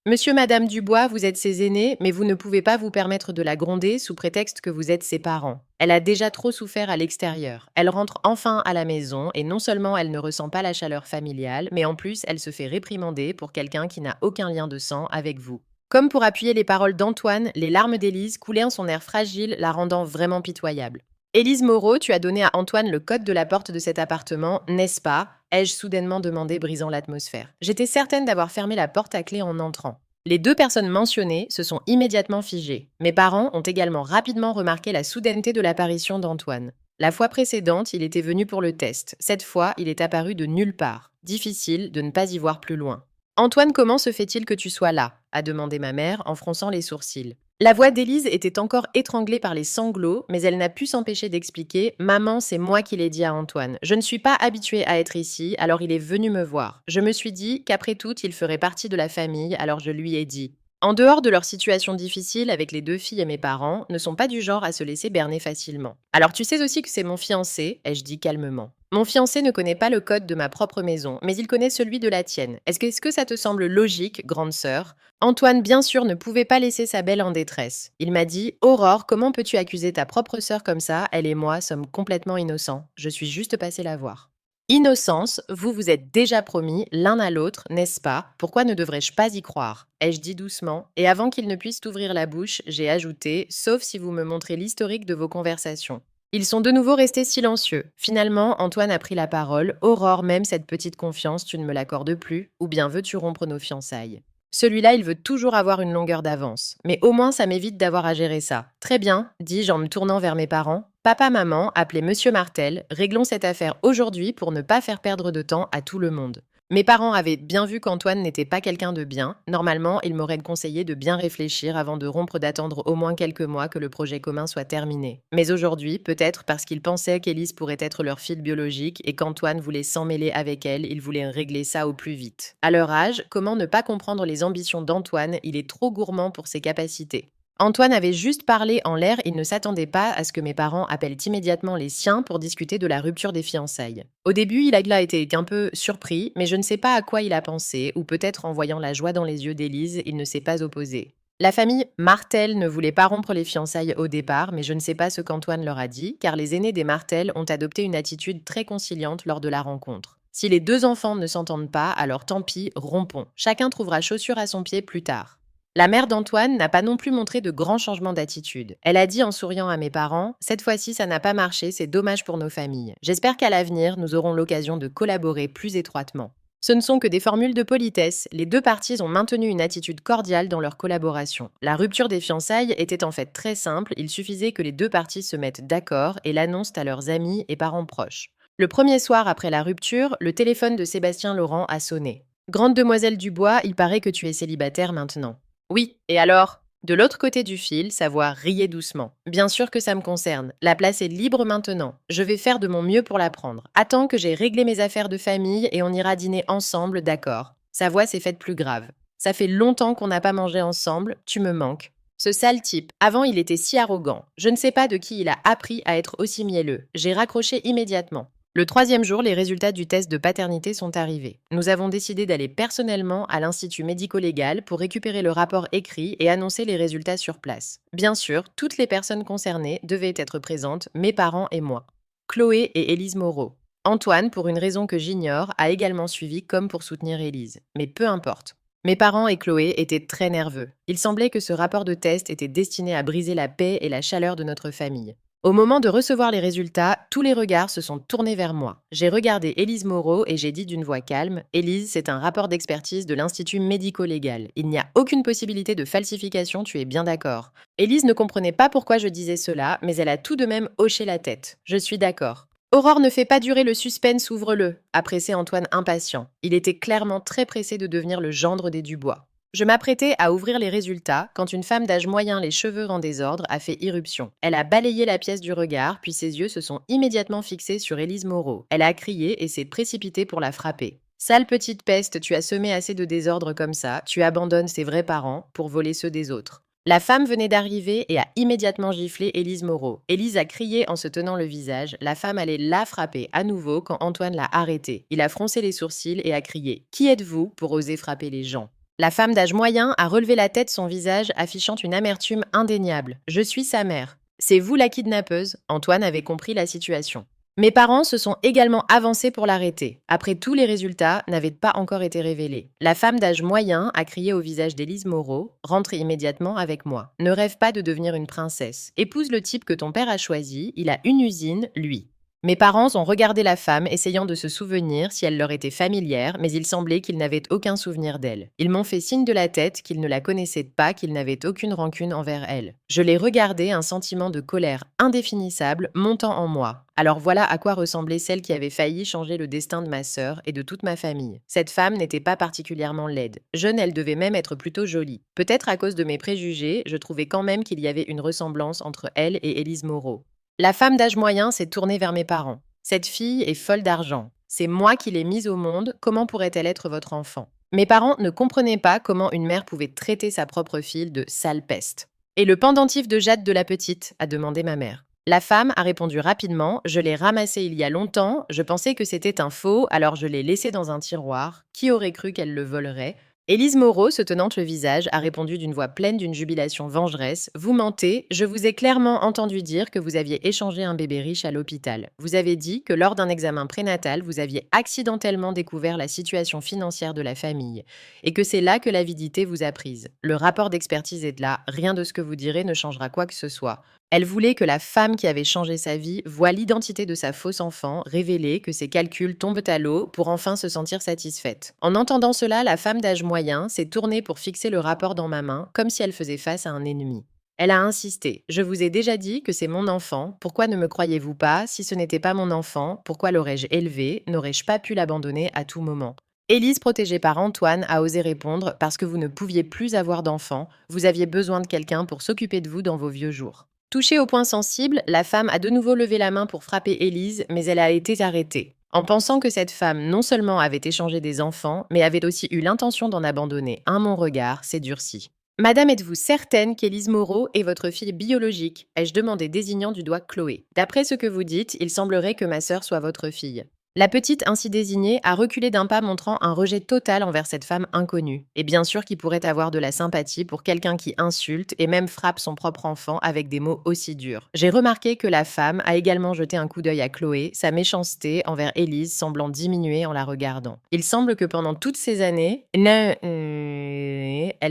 Monsieur, Madame Dubois, vous êtes ses aînés, mais vous ne pouvez pas vous permettre de la gronder sous prétexte que vous êtes ses parents. Elle a déjà trop souffert à l'extérieur. Elle rentre enfin à la maison et non seulement elle ne ressent pas la chaleur familiale, mais en plus elle se fait réprimander pour quelqu'un qui n'a aucun lien de sang avec vous. Comme pour appuyer les paroles d'Antoine, les larmes d'Élise coulaient en son air fragile, la rendant vraiment pitoyable. Élise Moreau, tu as donné à Antoine le code de la porte de cet appartement, n'est-ce pas? Ai-je soudainement demandé, brisant l'atmosphère. J'étais certaine d'avoir fermé la porte à clé en entrant. Les deux personnes mentionnées se sont immédiatement figées. Mes parents ont également rapidement remarqué la soudaineté de l'apparition d'Antoine. La fois précédente, il était venu pour le test. Cette fois, il est apparu de nulle part. Difficile de ne pas y voir plus loin. Antoine, comment se fait-il que tu sois là? A demandé ma mère en fronçant les sourcils. La voix d'Élise était encore étranglée par les sanglots, mais elle n'a pu s'empêcher d'expliquer: Maman, c'est moi qui l'ai dit à Antoine. Je ne suis pas habituée à être ici, alors il est venu me voir. Je me suis dit qu'après tout, il ferait partie de la famille, alors je lui ai dit. En dehors de leur situation difficile avec les deux filles et mes parents, ne sont pas du genre à se laisser berner facilement. Alors tu sais aussi que c'est mon fiancé, ai-je dit calmement. Mon fiancé ne connaît pas le code de ma propre maison, mais il connaît celui de la tienne. Est-ce que ça te semble logique, grande sœur? Antoine, bien sûr, ne pouvait pas laisser sa belle en détresse. Il m'a dit: Aurore, comment peux-tu accuser ta propre sœur comme ça? Elle et moi sommes complètement innocents. Je suis juste passée la voir. Innocence, vous vous êtes déjà promis l'un à l'autre, n'est-ce pas? Pourquoi ne devrais-je pas y croire? Ai-je dit doucement, et avant qu'il ne puisse ouvrir la bouche, j'ai ajouté: sauf si vous me montrez l'historique de vos conversations. Ils sont de nouveau restés silencieux. Finalement, Antoine a pris la parole. Aurore, même cette petite confiance, tu ne me l'accordes plus? Ou bien veux-tu rompre nos fiançailles? Celui-là, il veut toujours avoir une longueur d'avance. Mais au moins, ça m'évite d'avoir à gérer ça. Très bien, dis-je en me tournant vers mes parents. Papa, maman, appelez Monsieur Martel. Réglons cette affaire aujourd'hui pour ne pas faire perdre de temps à tout le monde. Mes parents avaient bien vu qu'Antoine n'était pas quelqu'un de bien. Normalement, ils m'auraient conseillé de bien réfléchir avant de rompre, d'attendre au moins quelques mois que le projet commun soit terminé. Mais aujourd'hui, peut-être parce qu'ils pensaient qu'Élise pourrait être leur fille biologique et qu'Antoine voulait s'en mêler avec elle, ils voulaient régler ça au plus vite. À leur âge, comment ne pas comprendre les ambitions d'Antoine? Il est trop gourmand pour ses capacités. Antoine avait juste parlé en l'air, il ne s'attendait pas à ce que mes parents appellent immédiatement les siens pour discuter de la rupture des fiançailles. Au début, il a été un peu surpris, mais je ne sais pas à quoi il a pensé, ou peut-être en voyant la joie dans les yeux d'Élise, il ne s'est pas opposé. La famille Martel ne voulait pas rompre les fiançailles au départ, mais je ne sais pas ce qu'Antoine leur a dit, car les aînés des Martel ont adopté une attitude très conciliante lors de la rencontre. Si les deux enfants ne s'entendent pas, alors tant pis, rompons. Chacun trouvera chaussure à son pied plus tard. La mère d'Antoine n'a pas non plus montré de grands changements d'attitude. Elle a dit en souriant à mes parents, « Cette fois-ci, ça n'a pas marché, c'est dommage pour nos familles. J'espère qu'à l'avenir, nous aurons l'occasion de collaborer plus étroitement. » Ce ne sont que des formules de politesse, les deux parties ont maintenu une attitude cordiale dans leur collaboration. La rupture des fiançailles était en fait très simple, il suffisait que les deux parties se mettent d'accord et l'annoncent à leurs amis et parents proches. Le premier soir après la rupture, le téléphone de Sébastien Laurent a sonné. « Grande demoiselle Dubois, il paraît que tu es célibataire maintenant. » « Oui, et alors ?» De l'autre côté du fil, sa voix riait doucement. « Bien sûr que ça me concerne. La place est libre maintenant. Je vais faire de mon mieux pour la prendre. Attends que j'ai réglé mes affaires de famille et on ira dîner ensemble, d'accord ?» Sa voix s'est faite plus grave. « Ça fait longtemps qu'on n'a pas mangé ensemble. Tu me manques. » Ce sale type, avant il était si arrogant. Je ne sais pas de qui il a appris à être aussi mielleux. J'ai raccroché immédiatement. Le troisième jour, les résultats du test de paternité sont arrivés. Nous avons décidé d'aller personnellement à l'Institut médico-légal pour récupérer le rapport écrit et annoncer les résultats sur place. Bien sûr, toutes les personnes concernées devaient être présentes, mes parents et moi. Chloé et Élise Moreau. Antoine, pour une raison que j'ignore, a également suivi comme pour soutenir Élise. Mais peu importe. Mes parents et Chloé étaient très nerveux. Il semblait que ce rapport de test était destiné à briser la paix et la chaleur de notre famille. Au moment de recevoir les résultats, tous les regards se sont tournés vers moi. J'ai regardé Élise Moreau et j'ai dit d'une voix calme, « Élise, c'est un rapport d'expertise de l'Institut médico-légal. Il n'y a aucune possibilité de falsification, tu es bien d'accord. » Élise ne comprenait pas pourquoi je disais cela, mais elle a tout de même hoché la tête. « Je suis d'accord. » « Aurore, ne fait pas durer le suspense, ouvre-le » a pressé Antoine impatient. Il était clairement très pressé de devenir le gendre des Dubois. Je m'apprêtais à ouvrir les résultats quand une femme d'âge moyen, les cheveux en désordre, a fait irruption. Elle a balayé la pièce du regard, puis ses yeux se sont immédiatement fixés sur Élise Moreau. Elle a crié et s'est précipitée pour la frapper. « Sale petite peste, tu as semé assez de désordre comme ça, tu abandonnes ses vrais parents pour voler ceux des autres. » La femme venait d'arriver et a immédiatement giflé Élise Moreau. Élise a crié en se tenant le visage. La femme allait la frapper à nouveau quand Antoine l'a arrêtée. Il a froncé les sourcils et a crié « Qui êtes-vous pour oser frapper les gens ?» La femme d'âge moyen a relevé la tête, son visage affichant une amertume indéniable. « Je suis sa mère. »« C'est vous la kidnappeuse ?» Antoine avait compris la situation. Mes parents se sont également avancés pour l'arrêter. Après tous les résultats n'avaient pas encore été révélés. La femme d'âge moyen a crié au visage d'Élise Moreau, « Rentre immédiatement avec moi. Ne rêve pas de devenir une princesse. Épouse le type que ton père a choisi, il a une usine, lui. » Mes parents ont regardé la femme, essayant de se souvenir si elle leur était familière, mais il semblait qu'ils n'avaient aucun souvenir d'elle. Ils m'ont fait signe de la tête qu'ils ne la connaissaient pas, qu'ils n'avaient aucune rancune envers elle. Je l'ai regardée, un sentiment de colère indéfinissable montant en moi. Alors voilà à quoi ressemblait celle qui avait failli changer le destin de ma sœur et de toute ma famille. Cette femme n'était pas particulièrement laide. Jeune, elle devait même être plutôt jolie. Peut-être à cause de mes préjugés, je trouvais quand même qu'il y avait une ressemblance entre elle et Élise Moreau. La femme d'âge moyen s'est tournée vers mes parents. « Cette fille est folle d'argent. C'est moi qui l'ai mise au monde, comment pourrait-elle être votre enfant ?» Mes parents ne comprenaient pas comment une mère pouvait traiter sa propre fille de sale peste. « Et le pendentif de Jade de la petite ?» a demandé ma mère. La femme a répondu rapidement, « Je l'ai ramassé il y a longtemps, je pensais que c'était un faux, alors je l'ai laissé dans un tiroir. Qui aurait cru qu'elle le volerait ?» Élise Moreau, se tenant le visage, a répondu d'une voix pleine d'une jubilation vengeresse, « Vous mentez, je vous ai clairement entendu dire que vous aviez échangé un bébé riche à l'hôpital. Vous avez dit que lors d'un examen prénatal, vous aviez accidentellement découvert la situation financière de la famille et que c'est là que l'avidité vous a prise. Le rapport d'expertise est là, rien de ce que vous direz ne changera quoi que ce soit. » Elle voulait que la femme qui avait changé sa vie voie l'identité de sa fausse enfant, révéler que ses calculs tombent à l'eau pour enfin se sentir satisfaite. En entendant cela, la femme d'âge moyen s'est tournée pour fixer le rapport dans ma main, comme si elle faisait face à un ennemi. Elle a insisté. « Je vous ai déjà dit que c'est mon enfant, pourquoi ne me croyez-vous pas? Si ce n'était pas mon enfant, pourquoi l'aurais-je élevé? N'aurais-je pas pu l'abandonner à tout moment ?» Élise, protégée par Antoine, a osé répondre « Parce que vous ne pouviez plus avoir d'enfant, vous aviez besoin de quelqu'un pour s'occuper de vous dans vos vieux jours. » Touchée au point sensible, la femme a de nouveau levé la main pour frapper Élise, mais elle a été arrêtée. En pensant que cette femme non seulement avait échangé des enfants, mais avait aussi eu l'intention d'en abandonner un, mon regard s'est durci. « Madame, êtes-vous certaine qu'Élise Moreau est votre fille biologique ?» ai-je demandé désignant du doigt Chloé. « D'après ce que vous dites, il semblerait que ma sœur soit votre fille. » La petite ainsi désignée a reculé d'un pas montrant un rejet total envers cette femme inconnue. Et bien sûr qu'il pourrait avoir de la sympathie pour quelqu'un qui insulte et même frappe son propre enfant avec des mots aussi durs. J'ai remarqué que la femme a également jeté un coup d'œil à Chloé, sa méchanceté envers Élise semblant diminuer en la regardant. Il semble que pendant toutes ces années, elle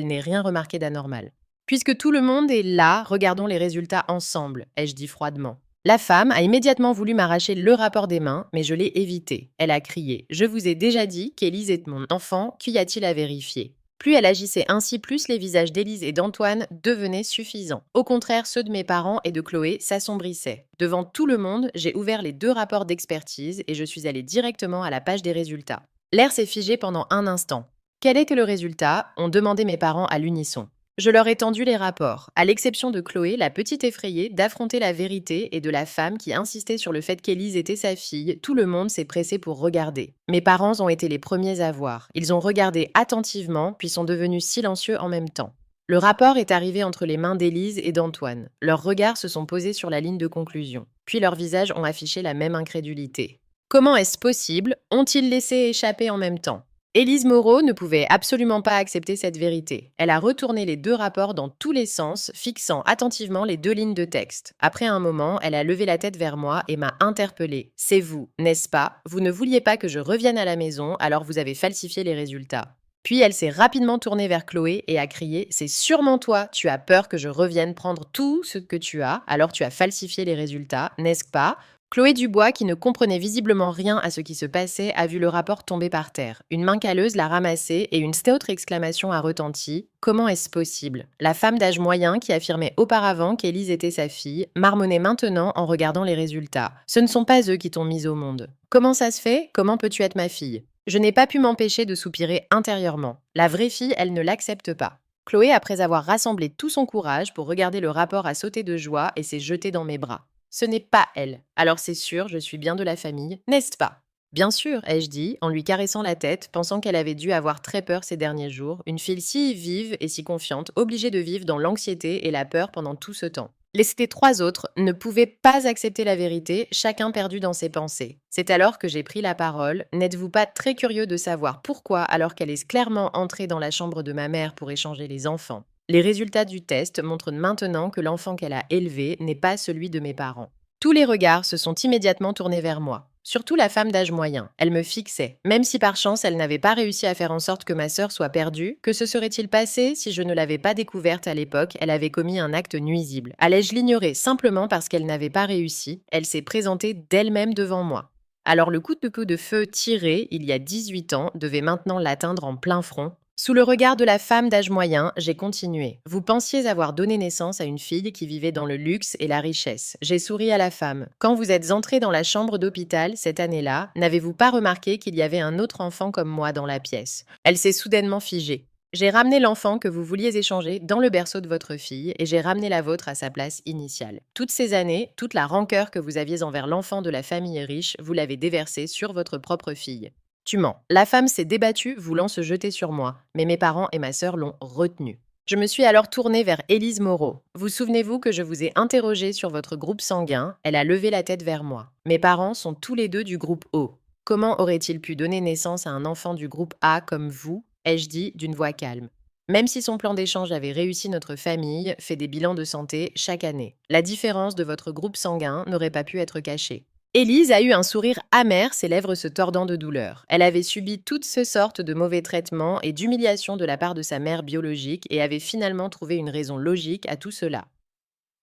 n'ait rien remarqué d'anormal. Puisque tout le monde est là, regardons les résultats ensemble, ai-je dit froidement. La femme a immédiatement voulu m'arracher le rapport des mains, mais je l'ai évité. Elle a crié: « Je vous ai déjà dit qu'Élise est mon enfant, qu'y a-t-il à vérifier ?» Plus elle agissait ainsi, plus les visages d'Élise et d'Antoine devenaient suffisants. Au contraire, ceux de mes parents et de Chloé s'assombrissaient. Devant tout le monde, j'ai ouvert les 2 rapports d'expertise et je suis allée directement à la page des résultats. L'air s'est figé pendant un instant. Quel était le résultat? Ont demandé mes parents à l'unisson. Je leur ai tendu les rapports, à l'exception de Chloé, la petite effrayée, d'affronter la vérité et de la femme qui insistait sur le fait qu'Élise était sa fille. Tout le monde s'est pressé pour regarder. Mes parents ont été les premiers à voir. Ils ont regardé attentivement, puis sont devenus silencieux en même temps. Le rapport est arrivé entre les mains d'Élise et d'Antoine. Leurs regards se sont posés sur la ligne de conclusion. Puis leurs visages ont affiché la même incrédulité. Comment est-ce possible? Ont-ils laissé échapper en même temps? Élise Moreau ne pouvait absolument pas accepter cette vérité. Elle a retourné les 2 rapports dans tous les sens, fixant attentivement les 2 lignes de texte. Après un moment, elle a levé la tête vers moi et m'a interpellée. « C'est vous, n'est-ce pas? Vous ne vouliez pas que je revienne à la maison, alors vous avez falsifié les résultats. » Puis elle s'est rapidement tournée vers Chloé et a crié: « C'est sûrement toi, tu as peur que je revienne prendre tout ce que tu as, alors tu as falsifié les résultats, n'est-ce pas ?» Chloé Dubois, qui ne comprenait visiblement rien à ce qui se passait, a vu le rapport tomber par terre. Une main calleuse l'a ramassé et une autre exclamation a retenti. Comment est-ce possible? La femme d'âge moyen, qui affirmait auparavant qu'Élise était sa fille, marmonnait maintenant en regardant les résultats. Ce ne sont pas eux qui t'ont mise au monde. Comment ça se fait? Comment peux-tu être ma fille? Je n'ai pas pu m'empêcher de soupirer intérieurement. La vraie fille, elle ne l'accepte pas. Chloé, après avoir rassemblé tout son courage pour regarder le rapport, a sauté de joie et s'est jetée dans mes bras. Ce n'est pas elle. Alors c'est sûr, je suis bien de la famille, n'est-ce pas? Bien sûr, ai-je dit, en lui caressant la tête, pensant qu'elle avait dû avoir très peur ces derniers jours, une fille si vive et si confiante, obligée de vivre dans l'anxiété et la peur pendant tout ce temps. Les 3 autres ne pouvaient pas accepter la vérité, chacun perdu dans ses pensées. C'est alors que j'ai pris la parole. N'êtes-vous pas très curieux de savoir pourquoi, alors qu'elle est clairement entrée dans la chambre de ma mère pour échanger les enfants? Les résultats du test montrent maintenant que l'enfant qu'elle a élevé n'est pas celui de mes parents. Tous les regards se sont immédiatement tournés vers moi. Surtout la femme d'âge moyen. Elle me fixait. Même si par chance elle n'avait pas réussi à faire en sorte que ma sœur soit perdue, que se serait-il passé si je ne l'avais pas découverte à l'époque? Elle avait commis un acte nuisible. Allais-je l'ignorer simplement parce qu'elle n'avait pas réussi? Elle s'est présentée d'elle-même devant moi. Alors le coup de feu tiré, il y a 18 ans, devait maintenant l'atteindre en plein front. Sous le regard de la femme d'âge moyen, j'ai continué. Vous pensiez avoir donné naissance à une fille qui vivait dans le luxe et la richesse. J'ai souri à la femme. Quand vous êtes entrée dans la chambre d'hôpital cette année-là, n'avez-vous pas remarqué qu'il y avait un autre enfant comme moi dans la pièce? Elle s'est soudainement figée. J'ai ramené l'enfant que vous vouliez échanger dans le berceau de votre fille et j'ai ramené la vôtre à sa place initiale. Toutes ces années, toute la rancœur que vous aviez envers l'enfant de la famille riche, vous l'avez déversée sur votre propre fille. Tu mens. La femme s'est débattue, voulant se jeter sur moi, mais mes parents et ma sœur l'ont retenue. Je me suis alors tournée vers Élise Moreau. Vous souvenez-vous que je vous ai interrogé sur votre groupe sanguin? Elle a levé la tête vers moi. Mes parents sont tous les 2 du groupe O. Comment aurait-il pu donner naissance à un enfant du groupe A comme vous? Ai-je dit d'une voix calme. Même si son plan d'échange avait réussi, notre famille fait des bilans de santé chaque année. La différence de votre groupe sanguin n'aurait pas pu être cachée. Élise a eu un sourire amer, ses lèvres se tordant de douleur. Elle avait subi toutes ces sortes de mauvais traitements et d'humiliations de la part de sa mère biologique et avait finalement trouvé une raison logique à tout cela.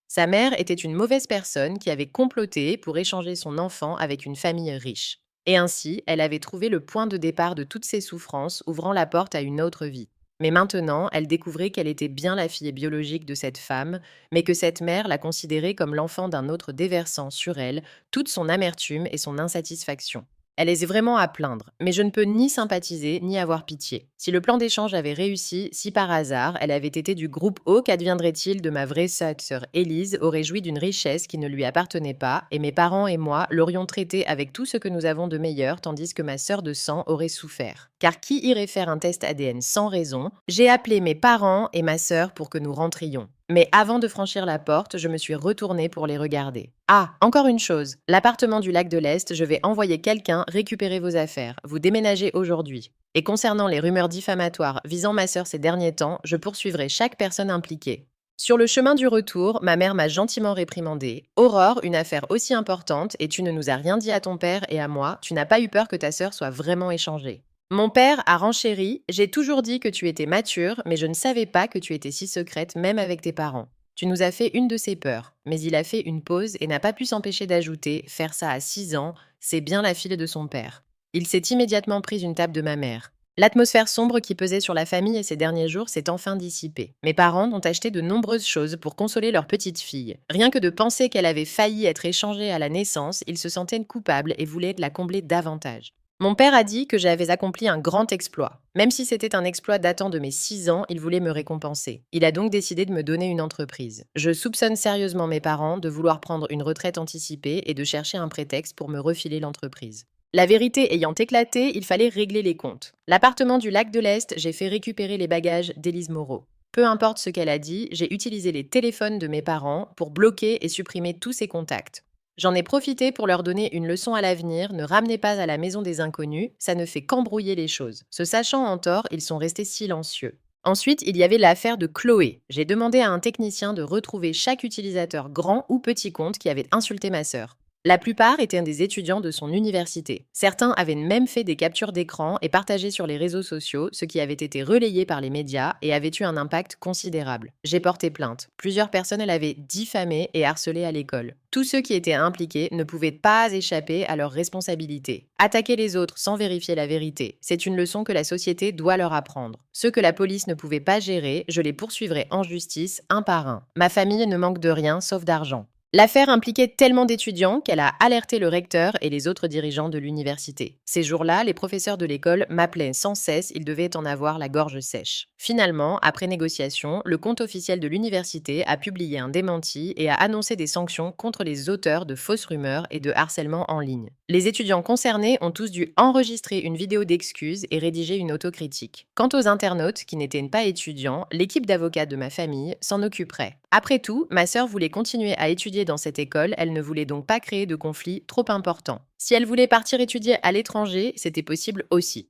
Sa mère était une mauvaise personne qui avait comploté pour échanger son enfant avec une famille riche. Et ainsi, elle avait trouvé le point de départ de toutes ses souffrances, ouvrant la porte à une autre vie. Mais maintenant, elle découvrait qu'elle était bien la fille biologique de cette femme, mais que cette mère la considérait comme l'enfant d'un autre, déversant sur elle toute son amertume et son insatisfaction. Elle est vraiment à plaindre, mais je ne peux ni sympathiser ni avoir pitié. Si le plan d'échange avait réussi, si par hasard elle avait été du groupe O, qu'adviendrait-il de ma vraie sœur Élise aurait joui d'une richesse qui ne lui appartenait pas, et mes parents et moi l'aurions traitée avec tout ce que nous avons de meilleur, tandis que ma sœur de sang aurait souffert. Car qui irait faire un test ADN sans raison? J'ai appelé mes parents et ma sœur pour que nous rentrions. Mais avant de franchir la porte, je me suis retournée pour les regarder. Ah, encore une chose. L'appartement du lac de l'Est, je vais envoyer quelqu'un récupérer vos affaires. Vous déménagez aujourd'hui. Et concernant les rumeurs diffamatoires visant ma sœur ces derniers temps, je poursuivrai chaque personne impliquée. Sur le chemin du retour, ma mère m'a gentiment réprimandée. Aurore, une affaire aussi importante, et tu ne nous as rien dit à ton père et à moi, tu n'as pas eu peur que ta sœur soit vraiment échangée. Mon père a renchéri, j'ai toujours dit que tu étais mature, mais je ne savais pas que tu étais si secrète même avec tes parents. Tu nous as fait une de ces peurs, mais il a fait une pause et n'a pas pu s'empêcher d'ajouter, faire ça à 6 ans, c'est bien la fille de son père. Il s'est immédiatement pris une tape de ma mère. L'atmosphère sombre qui pesait sur la famille ces derniers jours s'est enfin dissipée. Mes parents ont acheté de nombreuses choses pour consoler leur petite fille. Rien que de penser qu'elle avait failli être échangée à la naissance, ils se sentaient coupables et voulaient la combler davantage. Mon père a dit que j'avais accompli un grand exploit. Même si c'était un exploit datant de mes 6 ans, il voulait me récompenser. Il a donc décidé de me donner une entreprise. Je soupçonne sérieusement mes parents de vouloir prendre une retraite anticipée et de chercher un prétexte pour me refiler l'entreprise. La vérité ayant éclaté, il fallait régler les comptes. L'appartement du lac de l'Est, j'ai fait récupérer les bagages d'Élise Moreau. Peu importe ce qu'elle a dit, j'ai utilisé les téléphones de mes parents pour bloquer et supprimer tous ses contacts. J'en ai profité pour leur donner une leçon à l'avenir, ne ramenez pas à la maison des inconnus, ça ne fait qu'embrouiller les choses. Se sachant en tort, ils sont restés silencieux. Ensuite, il y avait l'affaire de Chloé. J'ai demandé à un technicien de retrouver chaque utilisateur grand ou petit compte qui avait insulté ma sœur. La plupart étaient des étudiants de son université. Certains avaient même fait des captures d'écran et partagé sur les réseaux sociaux, ce qui avait été relayé par les médias et avait eu un impact considérable. J'ai porté plainte. Plusieurs personnes l'avaient diffamé et harcelé à l'école. Tous ceux qui étaient impliqués ne pouvaient pas échapper à leurs responsabilités. Attaquer les autres sans vérifier la vérité, c'est une leçon que la société doit leur apprendre. Ceux que la police ne pouvait pas gérer, je les poursuivrai en justice un par un. Ma famille ne manque de rien sauf d'argent. L'affaire impliquait tellement d'étudiants qu'elle a alerté le recteur et les autres dirigeants de l'université. Ces jours-là, les professeurs de l'école m'appelaient sans cesse, ils devaient en avoir la gorge sèche. Finalement, après négociation, le compte officiel de l'université a publié un démenti et a annoncé des sanctions contre les auteurs de fausses rumeurs et de harcèlement en ligne. Les étudiants concernés ont tous dû enregistrer une vidéo d'excuses et rédiger une autocritique. Quant aux internautes qui n'étaient pas étudiants, l'équipe d'avocats de ma famille s'en occuperait. Après tout, ma sœur voulait continuer à étudier dans cette école, elle ne voulait donc pas créer de conflits trop importants. Si elle voulait partir étudier à l'étranger, c'était possible aussi.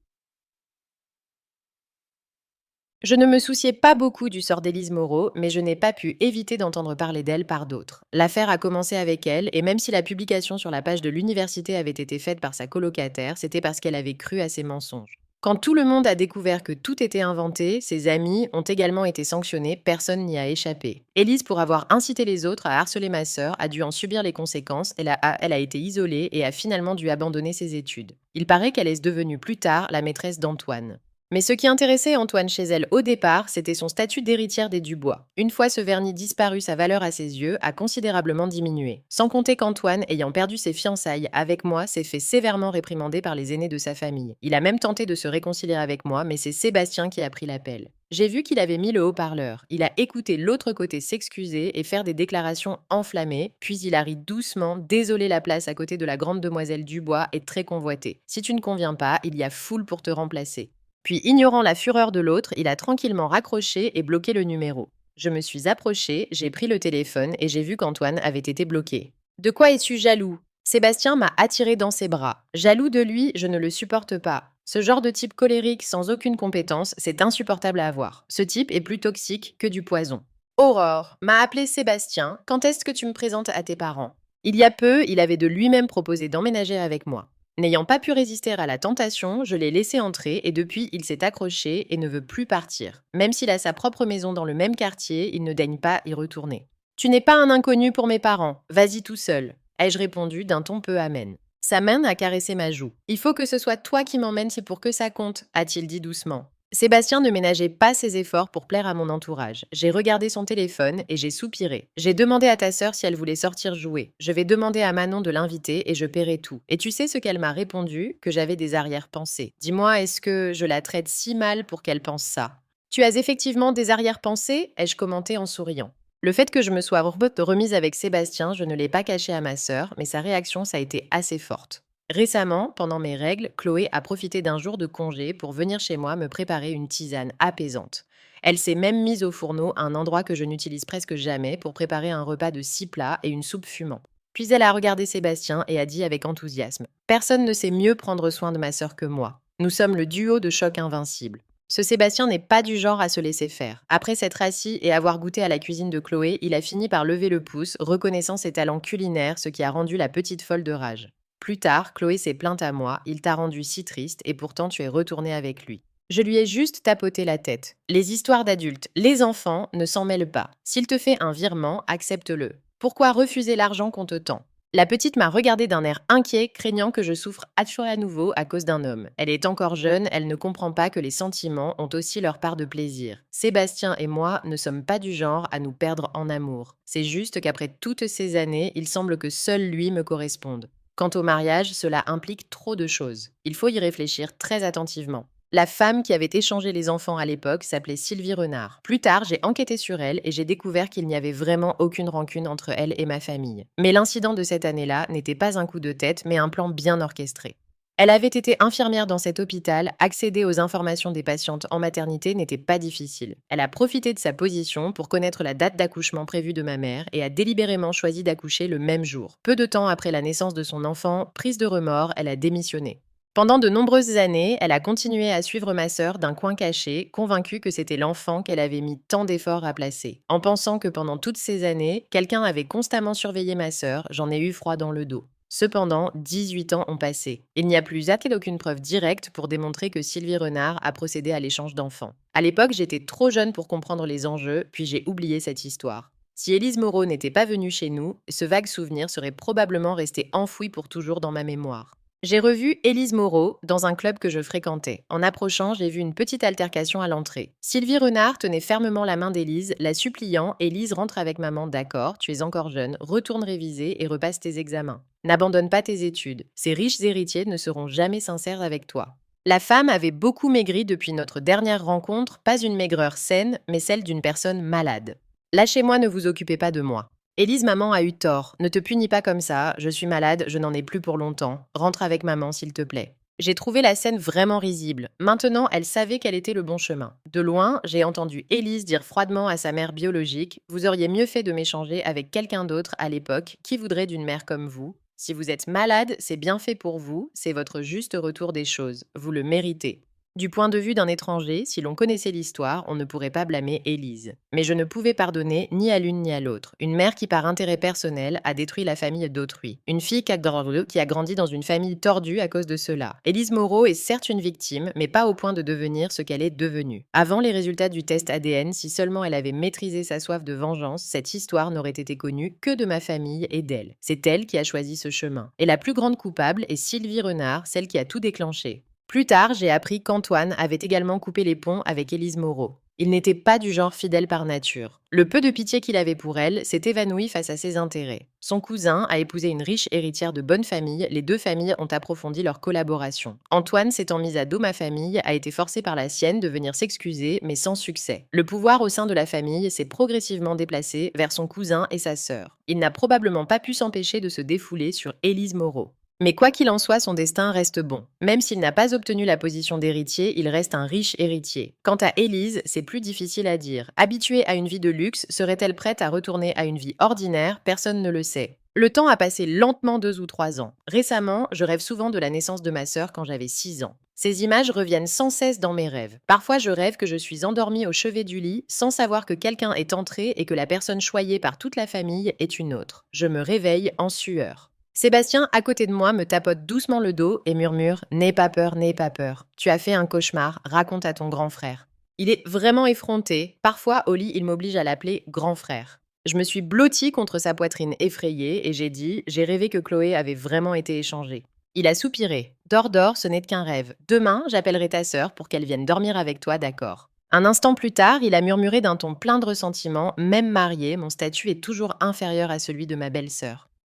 Je ne me souciais pas beaucoup du sort d'Élise Moreau, mais je n'ai pas pu éviter d'entendre parler d'elle par d'autres. L'affaire a commencé avec elle, et même si la publication sur la page de l'université avait été faite par sa colocataire, c'était parce qu'elle avait cru à ses mensonges. Quand tout le monde a découvert que tout était inventé, ses amis ont également été sanctionnés, personne n'y a échappé. Élise, pour avoir incité les autres à harceler ma sœur, a dû en subir les conséquences, elle a été isolée et a finalement dû abandonner ses études. Il paraît qu'elle est devenue plus tard la maîtresse d'Antoine. Mais ce qui intéressait Antoine chez elle au départ, c'était son statut d'héritière des Dubois. Une fois ce vernis disparu, sa valeur à ses yeux a considérablement diminué. Sans compter qu'Antoine, ayant perdu ses fiançailles avec moi, s'est fait sévèrement réprimander par les aînés de sa famille. Il a même tenté de se réconcilier avec moi, mais c'est Sébastien qui a pris l'appel. J'ai vu qu'il avait mis le haut-parleur. Il a écouté l'autre côté s'excuser et faire des déclarations enflammées, puis il a ri doucement, désolé, la place à côté de la grande demoiselle Dubois est très convoitée. Si tu ne conviens pas, il y a foule pour te remplacer. Puis, ignorant la fureur de l'autre, il a tranquillement raccroché et bloqué le numéro. Je me suis approchée, j'ai pris le téléphone et j'ai vu qu'Antoine avait été bloqué. De quoi es-tu jaloux? Sébastien m'a attiré dans ses bras. Jaloux de lui, je ne le supporte pas. Ce genre de type colérique sans aucune compétence, c'est insupportable à avoir. Ce type est plus toxique que du poison. Aurore m'a appelé Sébastien. Quand est-ce que tu me présentes à tes parents? Il y a peu, il avait de lui-même proposé d'emménager avec moi. N'ayant pas pu résister à la tentation, je l'ai laissé entrer et depuis, il s'est accroché et ne veut plus partir. Même s'il a sa propre maison dans le même quartier, il ne daigne pas y retourner. Tu n'es pas un inconnu pour mes parents, vas-y tout seul, ai-je répondu d'un ton peu amène. Sa main a caressé ma joue. Il faut que ce soit toi qui m'emmènes, c'est pour que ça compte, a-t-il dit doucement. Sébastien ne ménageait pas ses efforts pour plaire à mon entourage. J'ai regardé son téléphone et j'ai soupiré. J'ai demandé à ta sœur si elle voulait sortir jouer. Je vais demander à Manon de l'inviter et je paierai tout. Et tu sais ce qu'elle m'a répondu? Que j'avais des arrière-pensées. Dis-moi, est-ce que je la traite si mal pour qu'elle pense ça? Tu as effectivement des arrière-pensées? Ai-je commenté en souriant. Le fait que je me sois remise avec Sébastien, je ne l'ai pas caché à ma sœur, mais sa réaction, ça a été assez forte. Récemment, pendant mes règles, Chloé a profité d'un jour de congé pour venir chez moi me préparer une tisane apaisante. Elle s'est même mise au fourneau, un endroit que je n'utilise presque jamais, pour préparer un repas de 6 plats et une soupe fumant. Puis elle a regardé Sébastien et a dit avec enthousiasme: Personne ne sait mieux prendre soin de ma sœur que moi. Nous sommes le duo de choc invincible. Ce Sébastien n'est pas du genre à se laisser faire. Après s'être assis et avoir goûté à la cuisine de Chloé, il a fini par lever le pouce, reconnaissant ses talents culinaires, ce qui a rendu la petite folle de rage. Plus tard, Chloé s'est plainte à moi, il t'a rendu si triste et pourtant tu es retournée avec lui. Je lui ai juste tapoté la tête. Les histoires d'adultes, les enfants, ne s'en mêlent pas. S'il te fait un virement, accepte-le. Pourquoi refuser l'argent qu'on te tend? La petite m'a regardé d'un air inquiet, craignant que je souffre à nouveau à cause d'un homme. Elle est encore jeune, elle ne comprend pas que les sentiments ont aussi leur part de plaisir. Sébastien et moi ne sommes pas du genre à nous perdre en amour. C'est juste qu'après toutes ces années, il semble que seul lui me corresponde. Quant au mariage, cela implique trop de choses. Il faut y réfléchir très attentivement. La femme qui avait échangé les enfants à l'époque s'appelait Sylvie Renard. Plus tard, j'ai enquêté sur elle et j'ai découvert qu'il n'y avait vraiment aucune rancune entre elle et ma famille. Mais l'incident de cette année-là n'était pas un coup de tête, mais un plan bien orchestré. Elle avait été infirmière dans cet hôpital, accéder aux informations des patientes en maternité n'était pas difficile. Elle a profité de sa position pour connaître la date d'accouchement prévue de ma mère et a délibérément choisi d'accoucher le même jour. Peu de temps après la naissance de son enfant, prise de remords, elle a démissionné. Pendant de nombreuses années, elle a continué à suivre ma sœur d'un coin caché, convaincue que c'était l'enfant qu'elle avait mis tant d'efforts à placer. En pensant que pendant toutes ces années, quelqu'un avait constamment surveillé ma sœur, j'en ai eu froid dans le dos. Cependant, 18 ans ont passé. Il n'y a plus aucune preuve directe pour démontrer que Sylvie Renard a procédé à l'échange d'enfants. À l'époque, j'étais trop jeune pour comprendre les enjeux, puis j'ai oublié cette histoire. Si Élise Moreau n'était pas venue chez nous, ce vague souvenir serait probablement resté enfoui pour toujours dans ma mémoire. J'ai revu Élise Moreau dans un club que je fréquentais. En approchant, j'ai vu une petite altercation à l'entrée. Sylvie Renard tenait fermement la main d'Élise, la suppliant: Élise, rentre avec maman, d'accord, tu es encore jeune, retourne réviser et repasse tes examens. N'abandonne pas tes études. Ces riches héritiers ne seront jamais sincères avec toi. La femme avait beaucoup maigri depuis notre dernière rencontre, pas une maigreur saine, mais celle d'une personne malade. Lâchez-moi, ne vous occupez pas de moi. Élise, maman a eu tort. Ne te punis pas comme ça. Je suis malade, je n'en ai plus pour longtemps. Rentre avec maman, s'il te plaît. J'ai trouvé la scène vraiment risible. Maintenant, elle savait quel était le bon chemin. De loin, j'ai entendu Élise dire froidement à sa mère biologique: Vous auriez mieux fait de m'échanger avec quelqu'un d'autre à l'époque. Qui voudrait d'une mère comme vous? Si vous êtes malade, c'est bien fait pour vous. C'est votre juste retour des choses. Vous le méritez. Du point de vue d'un étranger, si l'on connaissait l'histoire, on ne pourrait pas blâmer Élise. Mais je ne pouvais pardonner ni à l'une ni à l'autre. Une mère qui, par intérêt personnel, a détruit la famille d'autrui. Une fille qui a grandi dans une famille tordue à cause de cela. Élise Moreau est certes une victime, mais pas au point de devenir ce qu'elle est devenue. Avant les résultats du test ADN, si seulement elle avait maîtrisé sa soif de vengeance, cette histoire n'aurait été connue que de ma famille et d'elle. C'est elle qui a choisi ce chemin. Et la plus grande coupable est Sylvie Renard, celle qui a tout déclenché. Plus tard, j'ai appris qu'Antoine avait également coupé les ponts avec Élise Moreau. Il n'était pas du genre fidèle par nature. Le peu de pitié qu'il avait pour elle s'est évanoui face à ses intérêts. Son cousin a épousé une riche héritière de bonne famille, les deux familles ont approfondi leur collaboration. Antoine, s'étant mis à dos ma famille, a été forcé par la sienne de venir s'excuser, mais sans succès. Le pouvoir au sein de la famille s'est progressivement déplacé vers son cousin et sa sœur. Il n'a probablement pas pu s'empêcher de se défouler sur Élise Moreau. Mais quoi qu'il en soit, son destin reste bon. Même s'il n'a pas obtenu la position d'héritier, il reste un riche héritier. Quant à Élise, c'est plus difficile à dire. Habituée à une vie de luxe, serait-elle prête à retourner à une vie ordinaire? Personne ne le sait. Le temps a passé lentement 2 ou 3 ans. Récemment, je rêve souvent de la naissance de ma sœur quand j'avais 6 ans. Ces images reviennent sans cesse dans mes rêves. Parfois, je rêve que je suis endormie au chevet du lit, sans savoir que quelqu'un est entré et que la personne choyée par toute la famille est une autre. Je me réveille en sueur. Sébastien, à côté de moi, me tapote doucement le dos et murmure: N'aie pas peur, n'aie pas peur. Tu as fait un cauchemar, raconte à ton grand frère. Il est vraiment effronté. Parfois, au lit, il m'oblige à l'appeler grand frère. Je me suis blottie contre sa poitrine effrayée et j'ai dit: J'ai rêvé que Chloé avait vraiment été échangée. Il a soupiré. Dors, dors, ce n'est qu'un rêve. Demain, j'appellerai ta sœur pour qu'elle vienne dormir avec toi, d'accord? Un instant plus tard, il a murmuré d'un ton plein de ressentiment: Même mariée, mon statut est toujours inférieur à celui de ma belle-sœur.